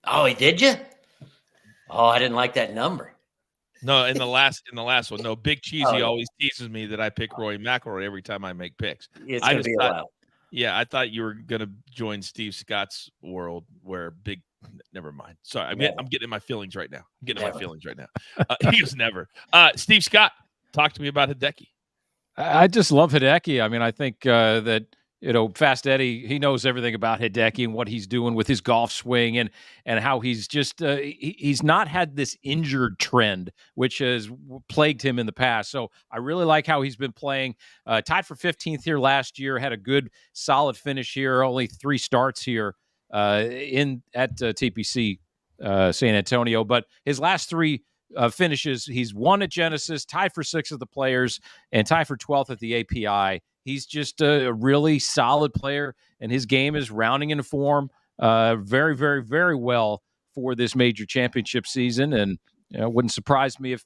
Oh, did you? Oh, I didn't like that number. No, in the last one. No, Big Cheesy always teases me that I pick Roy McIlroy every time I make picks. It's going to be a while. Yeah, I thought you were going to join Steve Scott's world where never mind. Sorry, I'm getting in my feelings right now. He was never. Steve Scott, talk to me about Hideki. I just love Hideki. I mean, I think that, Fast Eddie, he knows everything about Hideki and what he's doing with his golf swing and how he's just he's not had this injured trend, which has plagued him in the past. So I really like how he's been playing. Tied for 15th here last year, had a good solid finish here, only 3 starts here at TPC San Antonio. But his last 3 finishes, he's won at Genesis, tied for 6th of the Players, and tied for 12th at the API. He's just a really solid player, and his game is rounding into form very, very, very well for this major championship season. And it wouldn't surprise me if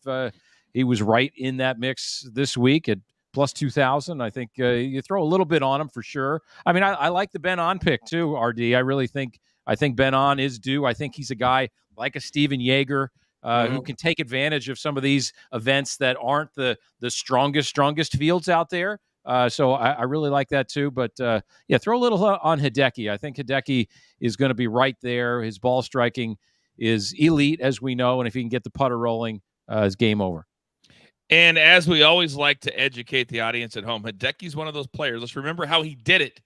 he was right in that mix this week at plus 2,000. I think you throw a little bit on him for sure. I mean, I like the Ben on pick too, RD. I think Ben on is due. I think he's a guy like a Steven Yeager who can take advantage of some of these events that aren't the strongest fields out there. So I really like that too. But throw a little on Hideki. I think Hideki is going to be right there. His ball striking is elite, as we know, and if he can get the putter rolling, it's game over. And as we always like to educate the audience at home, Hideki's one of those players. Let's remember how he did it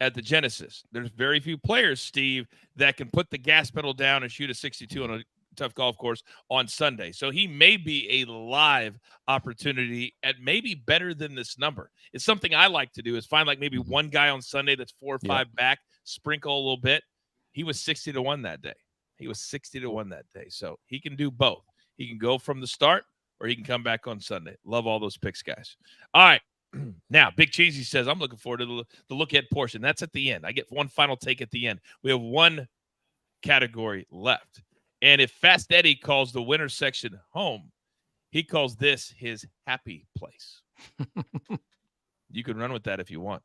at the Genesis. There's very few players, Steve, that can put the gas pedal down and shoot a 62 on a tough golf course on Sunday. So he may be a live opportunity at maybe better than this number. It's something I like to do is find like maybe one guy on Sunday that's 4 or 5 back, sprinkle a little bit. He was 60-1 that day. So he can do both. He can go from the start or he can come back on Sunday. Love all those picks, guys. All right. Now, Big Cheesy says, I'm looking forward to the look at portion. That's at the end. I get one final take at the end. We have one category left. And if Fast Eddie calls the winner section home, he calls this his happy place. You can run with that if you want.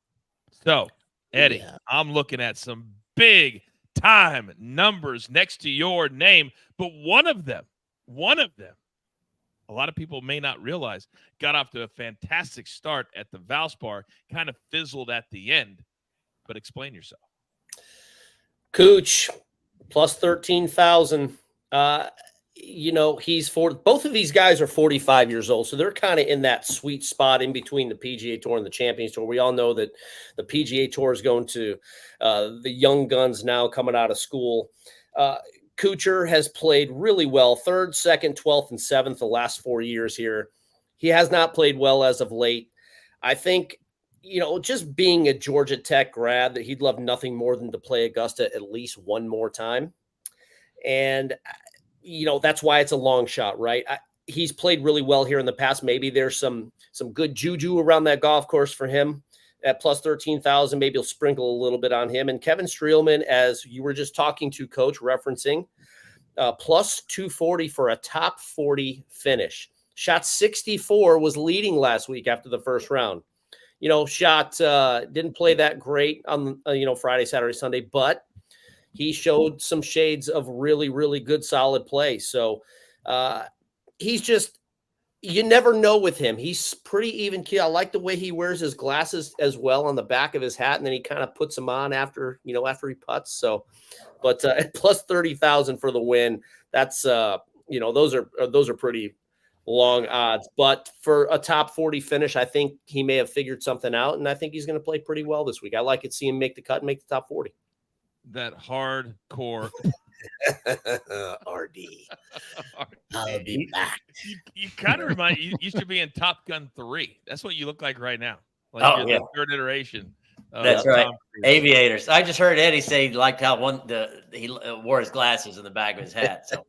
So, Eddie, I'm looking at some big time numbers next to your name, but one of them, a lot of people may not realize, got off to a fantastic start at the Valspar, kind of fizzled at the end. But explain yourself. Cooch, plus 13,000. Both of these guys are 45 years old, so they're kind of in that sweet spot in between the PGA Tour and the Champions Tour. We all know that the PGA Tour is going to the young guns now coming out of school. Kuchar has played really well, 3rd, 2nd, 12th, and 7th the last 4 years here. He has not played well as of late. I think, just being a Georgia Tech grad, that he'd love nothing more than to play Augusta at least one more time. And, that's why it's a long shot, right? He's played really well here in the past. Maybe there's some good juju around that golf course for him at plus 13,000. Maybe he'll sprinkle a little bit on him. And Kevin Streelman, as you were just talking to Coach, referencing, plus 240 for a top 40 finish. Shot 64, was leading last week after the first round. Didn't play that great on, Friday, Saturday, Sunday, but he showed some shades of really, really good, solid play. So he's just, you never know with him. He's pretty even keel. I like the way he wears his glasses as well on the back of his hat, and then he kind of puts them on after he putts. So, but at plus 30,000 for the win, that's those are pretty long odds. But for a top 40 finish, I think he may have figured something out, and I think he's going to play pretty well this week. I like it, see him make the cut and make the top 40. That hardcore RD. I'll be back. You kind of remind you should be in Top Gun 3. That's what you look like right now. Like Oh, you're yeah. the third iteration. That's right. Tom Cruise. Aviators. I just heard Eddie say he liked how he wore his glasses in the back of his hat. So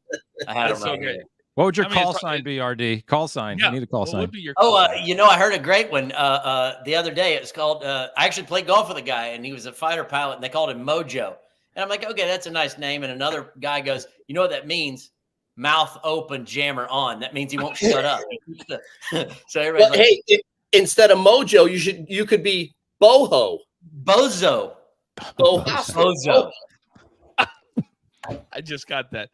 I had him That's so right good. here. What would your I mean, call sign be, RD? Call sign. Yeah, You need a call what sign. would be your Oh, call sign? I heard a great one the other day. It was called, I actually played golf with a guy, and he was a fighter pilot, and they called him Mojo. And I'm like, okay, that's a nice name. And another guy goes, you know what that means? Mouth open, jammer on. That means he won't shut up. So everybody's Well, hey, instead of Mojo, you could be Boho. Bozo. Bozo. I just got that.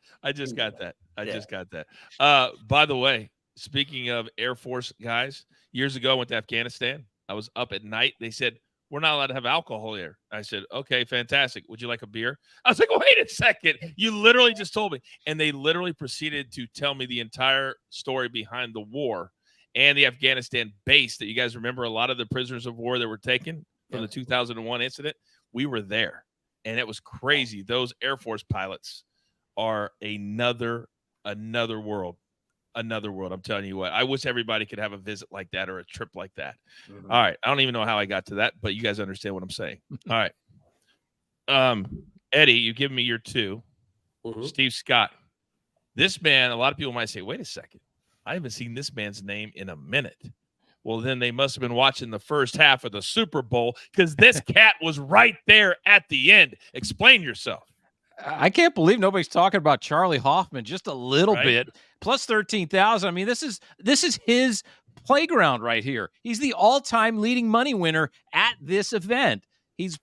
By the way, speaking of Air Force guys, years ago I went to Afghanistan. I was up at night. They said, we're not allowed to have alcohol here. I said, okay, fantastic. Would you like a beer? I was like, wait a second. You literally just told me. And they literally proceeded to tell me the entire story behind the war and the Afghanistan base that you guys remember a lot of the prisoners of war that were taken from the 2001 incident. We were there. And it was crazy. Those Air Force pilots are another world. Another world. I'm telling you what. I wish everybody could have a visit like that or a trip like that. Mm-hmm. All right. I don't even know how I got to that, but you guys understand what I'm saying. All right. Eddie, you give me your 2. Mm-hmm. Steve Scott. This man, a lot of people might say, wait a second. I haven't seen this man's name in a minute. Well, then they must have been watching the first half of the Super Bowl because this cat was right there at the end. Explain yourself. I can't believe nobody's talking about Charlie Hoffman just a little bit. Plus 13,000. I mean, this is his playground right here. He's the all-time leading money winner at this event. He's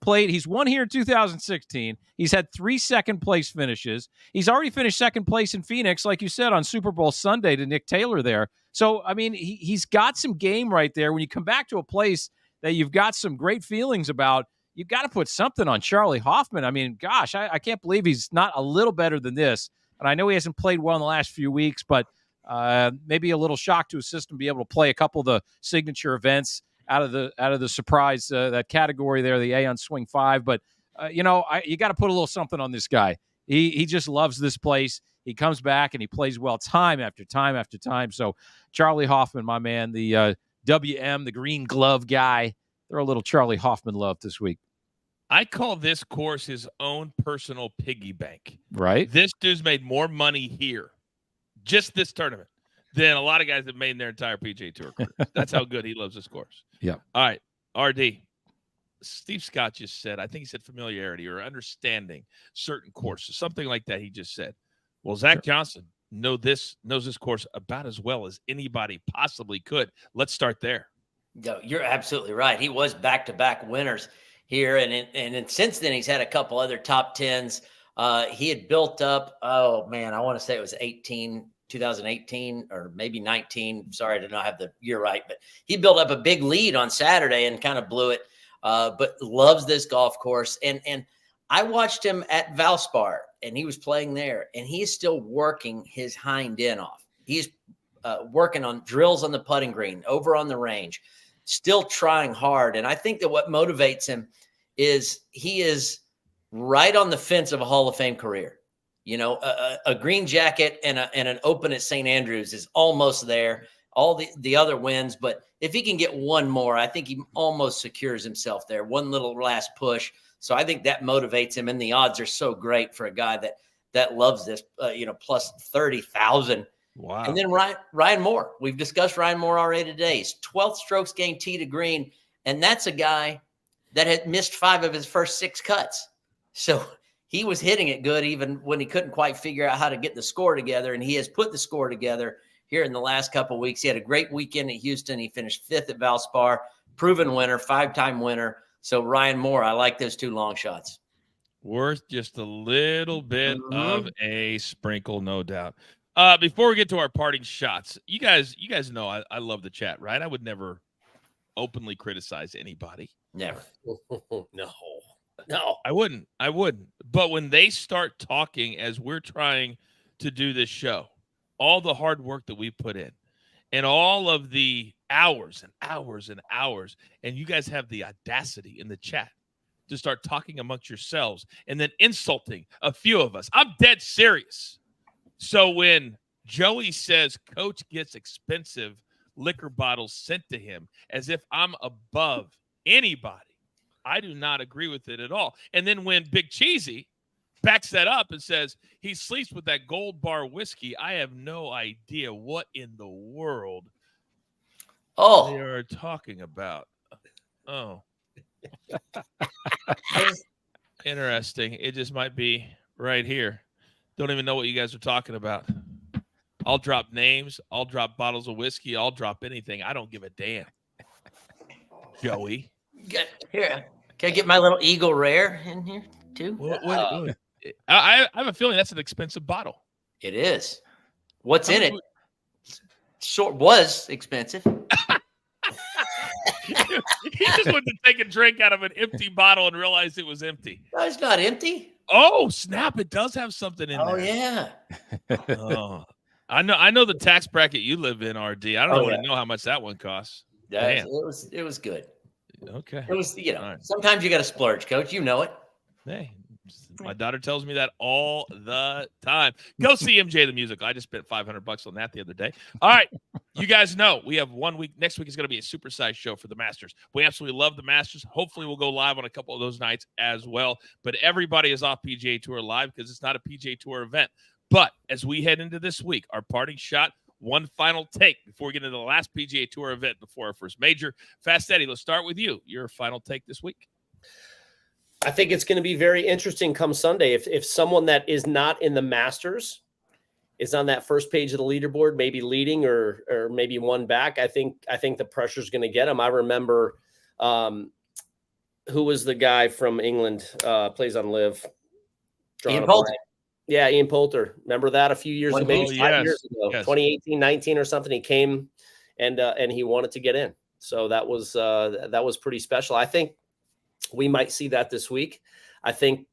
won here in 2016. He's had 3 second-place finishes. He's already finished second place in Phoenix, like you said, on Super Bowl Sunday to Nick Taylor there. So, I mean, he's got some game right there. When you come back to a place that you've got some great feelings about, you've got to put something on Charlie Hoffman. I mean, gosh, I can't believe he's not a little better than this. And I know he hasn't played well in the last few weeks, but maybe a little shock to his system to be able to play a couple of the signature events out of the surprise that category there, the A on Swing 5. But you got to put a little something on this guy. He just loves this place. He comes back and he plays well time after time after time. So Charlie Hoffman, my man, the WM, the Green Glove guy, throw a little Charlie Hoffman love this week. I call this course his own personal piggy bank. Right. This dude's made more money here, just this tournament, than a lot of guys have made in their entire PGA Tour career. That's how good he loves this course. Yeah. All right, RD. Steve Scott just said, I think he said familiarity or understanding certain courses, something like that he just said. Well, Zach Johnson knows this course about as well as anybody possibly could. Let's start there. No, you're absolutely right. He was back-to-back winners here, and since then he's had a couple other top 10s. He had built up, I want to say it was 2018 or maybe 19. Sorry, I did not have the year right, but he built up a big lead on Saturday and kind of blew it. But loves this golf course. And I watched him at Valspar, and he was playing there, and he's still working his hind end off. He's working on drills on the putting green, over on the range, still trying hard. And I think that what motivates him is he is right on the fence of a Hall of Fame career. You know, a green jacket and an Open at St. Andrews is almost there. All the other wins, but if he can get one more, I think he almost secures himself there. One little last push. So I think that motivates him, and the odds are so great for a guy that loves this. Plus 30,000. Wow. And then Ryan Moore. We've discussed Ryan Moore already today. He's 12th strokes gained tee to green, and that's a guy that had missed 5 of his first 6 cuts. So he was hitting it good even when he couldn't quite figure out how to get the score together, and he has put the score together here in the last couple of weeks. He had a great weekend at Houston. He finished 5th at Valspar, proven winner, 5-time winner. So Ryan Moore, I like those 2 long shots. Worth just a little bit of a sprinkle, no doubt. Before we get to our parting shots, you guys know I love the chat, right? I would never openly criticize anybody. Never. No. I wouldn't. But when they start talking as we're trying to do this show, all the hard work that we put in and all of the hours and hours and hours, and you guys have the audacity in the chat to start talking amongst yourselves and then insulting a few of us. I'm dead serious. So when Joey says Coach gets expensive liquor bottles sent to him as if I'm above anybody, I do not agree with it at all. And then when Big Cheesy backs that up and says he sleeps with that Gold Bar whiskey, I have no idea what in the world they are talking about. Oh. Interesting. It just might be right here. Don't even know what you guys are talking about. I'll drop names. I'll drop bottles of whiskey. I'll drop anything. I don't give a damn. Joey. Here, can I get my little Eagle Rare in here too? What? I have a feeling that's an expensive bottle. It is. What's in it? Was expensive. He just went to take a drink out of an empty bottle and realized it was empty. No, it's not empty. Oh, snap. It does have something in there. Oh, yeah. Oh, I know the tax bracket you live in, RD. I don't really know how much that one costs. It was good. Okay. It was, right. Sometimes you got to splurge, Coach. You know it. Hey, my daughter tells me that all the time. Go see MJ the Musical. I just spent $500 on that the other day. All right. You guys know we have 1 week. Next week is going to be a supersized show for the Masters. We absolutely love the Masters. Hopefully we'll go live on a couple of those nights as well. But everybody is off PGA Tour Live because it's not a PGA Tour event. But as we head into this week, our parting shot, one final take before we get into the last PGA Tour event before our first major. Fast Eddie, let's start with you. Your final take this week. I think it's going to be very interesting come Sunday. If someone that is not in the Masters is on that first page of the leaderboard, maybe leading or maybe one back, I think the pressure is going to get him. I remember who was the guy from England, plays on Live? Ian Poulter. Yeah, Ian Poulter. Remember that a few years ago, maybe 5 years ago, yes. 2018, 19 or something. He came and he wanted to get in. So that was pretty special. I think we might see that this week. I think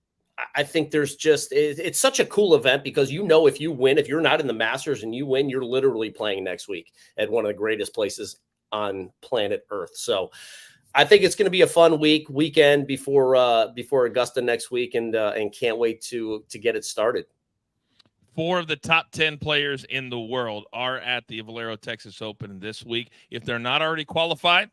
there's just, it's such a cool event because, if you win, if you're not in the Masters and you win, you're literally playing next week at one of the greatest places on planet Earth. So I think it's going to be a fun weekend before Augusta next week, and can't wait to get it started. 4 of the top 10 players in the world are at the Valero Texas Open this week. If they're not already qualified,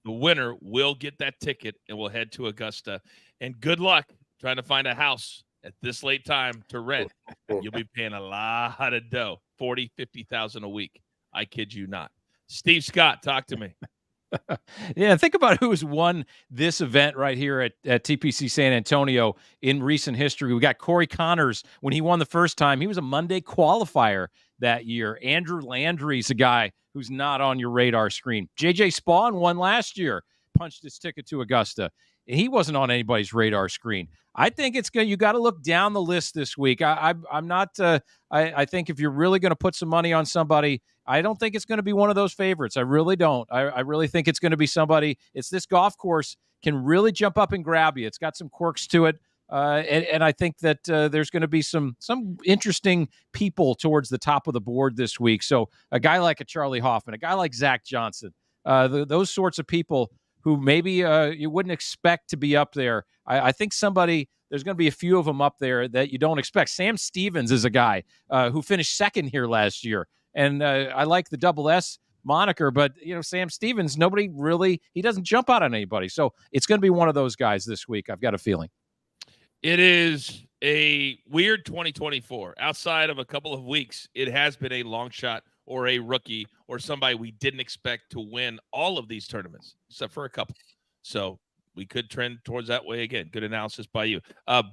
the winner will get that ticket and will head to Augusta. And good luck trying to find a house at this late time to rent. You'll be paying a lot of dough, $40,000, $50,000 a week. I kid you not. Steve Scott, talk to me. Yeah, think about who's won this event right here at TPC San Antonio in recent history. We got Corey Connors when he won the first time. He was a Monday qualifier that year. Andrew Landry's a guy who's not on your radar screen. JJ Spawn won last year, punched his ticket to Augusta. And he wasn't on anybody's radar screen. I think it's going. You got to look down the list this week. I'm not. I think if you're really going to put some money on somebody, I don't think it's going to be one of those favorites. I really don't. I really think it's going to be somebody. It's this golf course can really jump up and grab you. It's got some quirks to it, and I think that there's going to be some interesting people towards the top of the board this week. So a guy like a Charlie Hoffman, a guy like Zach Johnson, those sorts of people who maybe you wouldn't expect to be up there. I think there's going to be a few of them up there that you don't expect. Sam Stevens is a guy who finished second here last year. And I like the double S moniker, but, Sam Stevens, he doesn't jump out on anybody. So it's going to be one of those guys this week. I've got a feeling. It is a weird 2024. Outside of a couple of weeks, it has been a long shot or a rookie or somebody we didn't expect to win all of these tournaments, except for a couple. So we could trend towards that way again. Good analysis by you.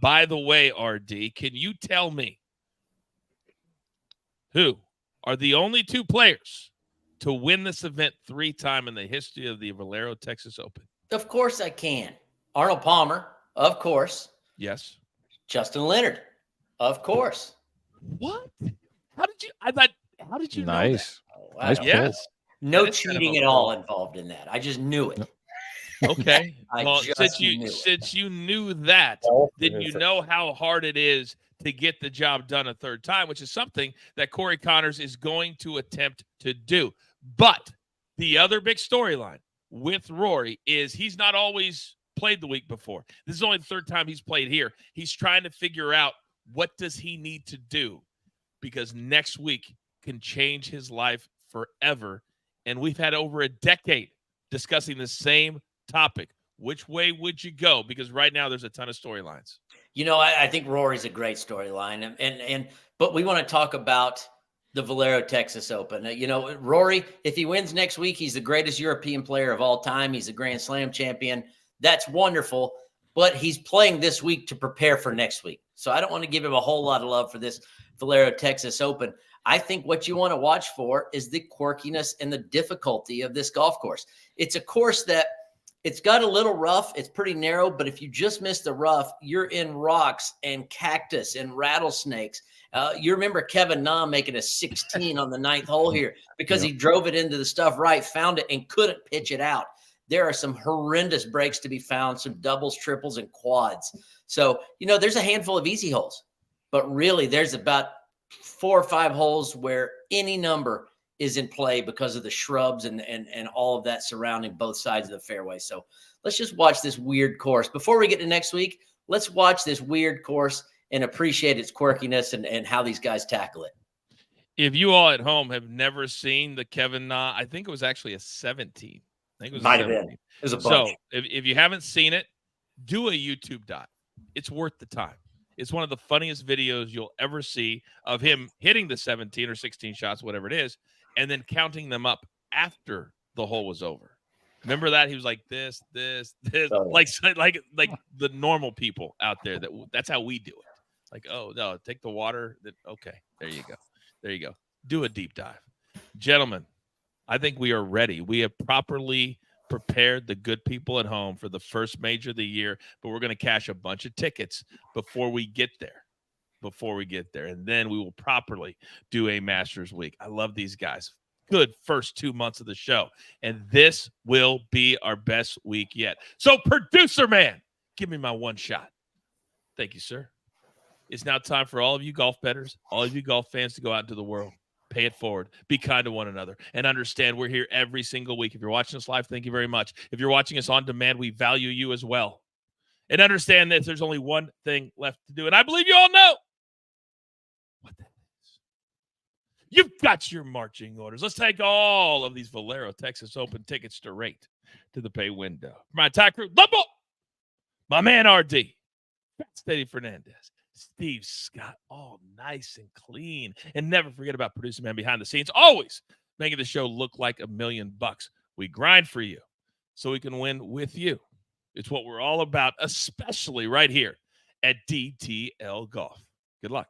By the way, RD, can you tell me who are the only 2 players to win this event 3 times in the history of the Valero Texas Open? Of course I can. Arnold Palmer, of course. Yes. Justin Leonard, of course. What? How did you nice. know that? Wow. Nice Yes. No cheating at all involved in that. I just knew it. Okay. Well, since since you knew that, then you know how hard it is to get the job done a 3rd time, which is something that Corey Connors is going to attempt to do. But the other big storyline with Rory is he's not always played the week before. This is only the third time he's played here. He's trying to figure out what does he need to do, because next week can change his life forever. And we've had over a decade discussing the same topic. Which way would you go? Because right now there's a ton of storylines. You know, I think Rory's a great storyline, but we want to talk about the Valero Texas Open. You know, Rory, if he wins next week, he's the greatest European player of all time. He's a Grand Slam champion. That's wonderful, but he's playing this week to prepare for next week. So I don't want to give him a whole lot of love for this Valero Texas Open. I think what you want to watch for is the quirkiness and the difficulty of this golf course. It's a course that it's got a little rough. It's pretty narrow, but if you just miss the rough, you're in rocks and cactus and rattlesnakes. You remember Kevin Na making a 16 on the 9th hole here because he drove it into the stuff right, found it, and couldn't pitch it out. There are some horrendous breaks to be found, some doubles, triples, and quads. So, you know, there's a handful of easy holes, but really there's about 4 or 5 holes where any number is in play because of the shrubs and all of that surrounding both sides of the fairway. So let's just watch this weird course. Before we get to next week, let's watch this weird course and appreciate its quirkiness and how these guys tackle it. If you all at home have never seen the Kevin Na, I think it was actually a 17. I think it was Might a have been. 17. It was a bunch. So if you haven't seen it, do a YouTube dive. It's worth the time. It's one of the funniest videos you'll ever see of him hitting the 17 or 16 shots, whatever it is, and then counting them up after the hole was over. Remember that? He was like this, like the normal people out there. That's how we do it. Like, oh, no, take the water. Okay, there you go. There you go. Do a deep dive. Gentlemen, I think we are ready. We have properly prepared the good people at home for the first major of the year, but we're going to cash a bunch of tickets before we get there. And then we will properly do a Masters week. I love these guys. Good first 2 months of the show. And this will be our best week yet. So, producer man, give me my one shot. Thank you, sir. It's now time for all of you golf bettors, all of you golf fans to go out into the world. Pay it forward. Be kind to one another. And understand we're here every single week. If you're watching us live, thank you very much. If you're watching us on demand, we value you as well. And understand that there's only one thing left to do. And I believe you all know what that is. You've got your marching orders. Let's take all of these Valero Texas Open tickets straight to the pay window. My entire crew, Lumbo, my man RD, Steady Fernandes, Steve Scott, all nice and clean. And never forget about producer man behind the scenes, always making the show look like $1 million. We grind for you so we can win with you. It's what we're all about, especially right here at DTL Golf. Good luck.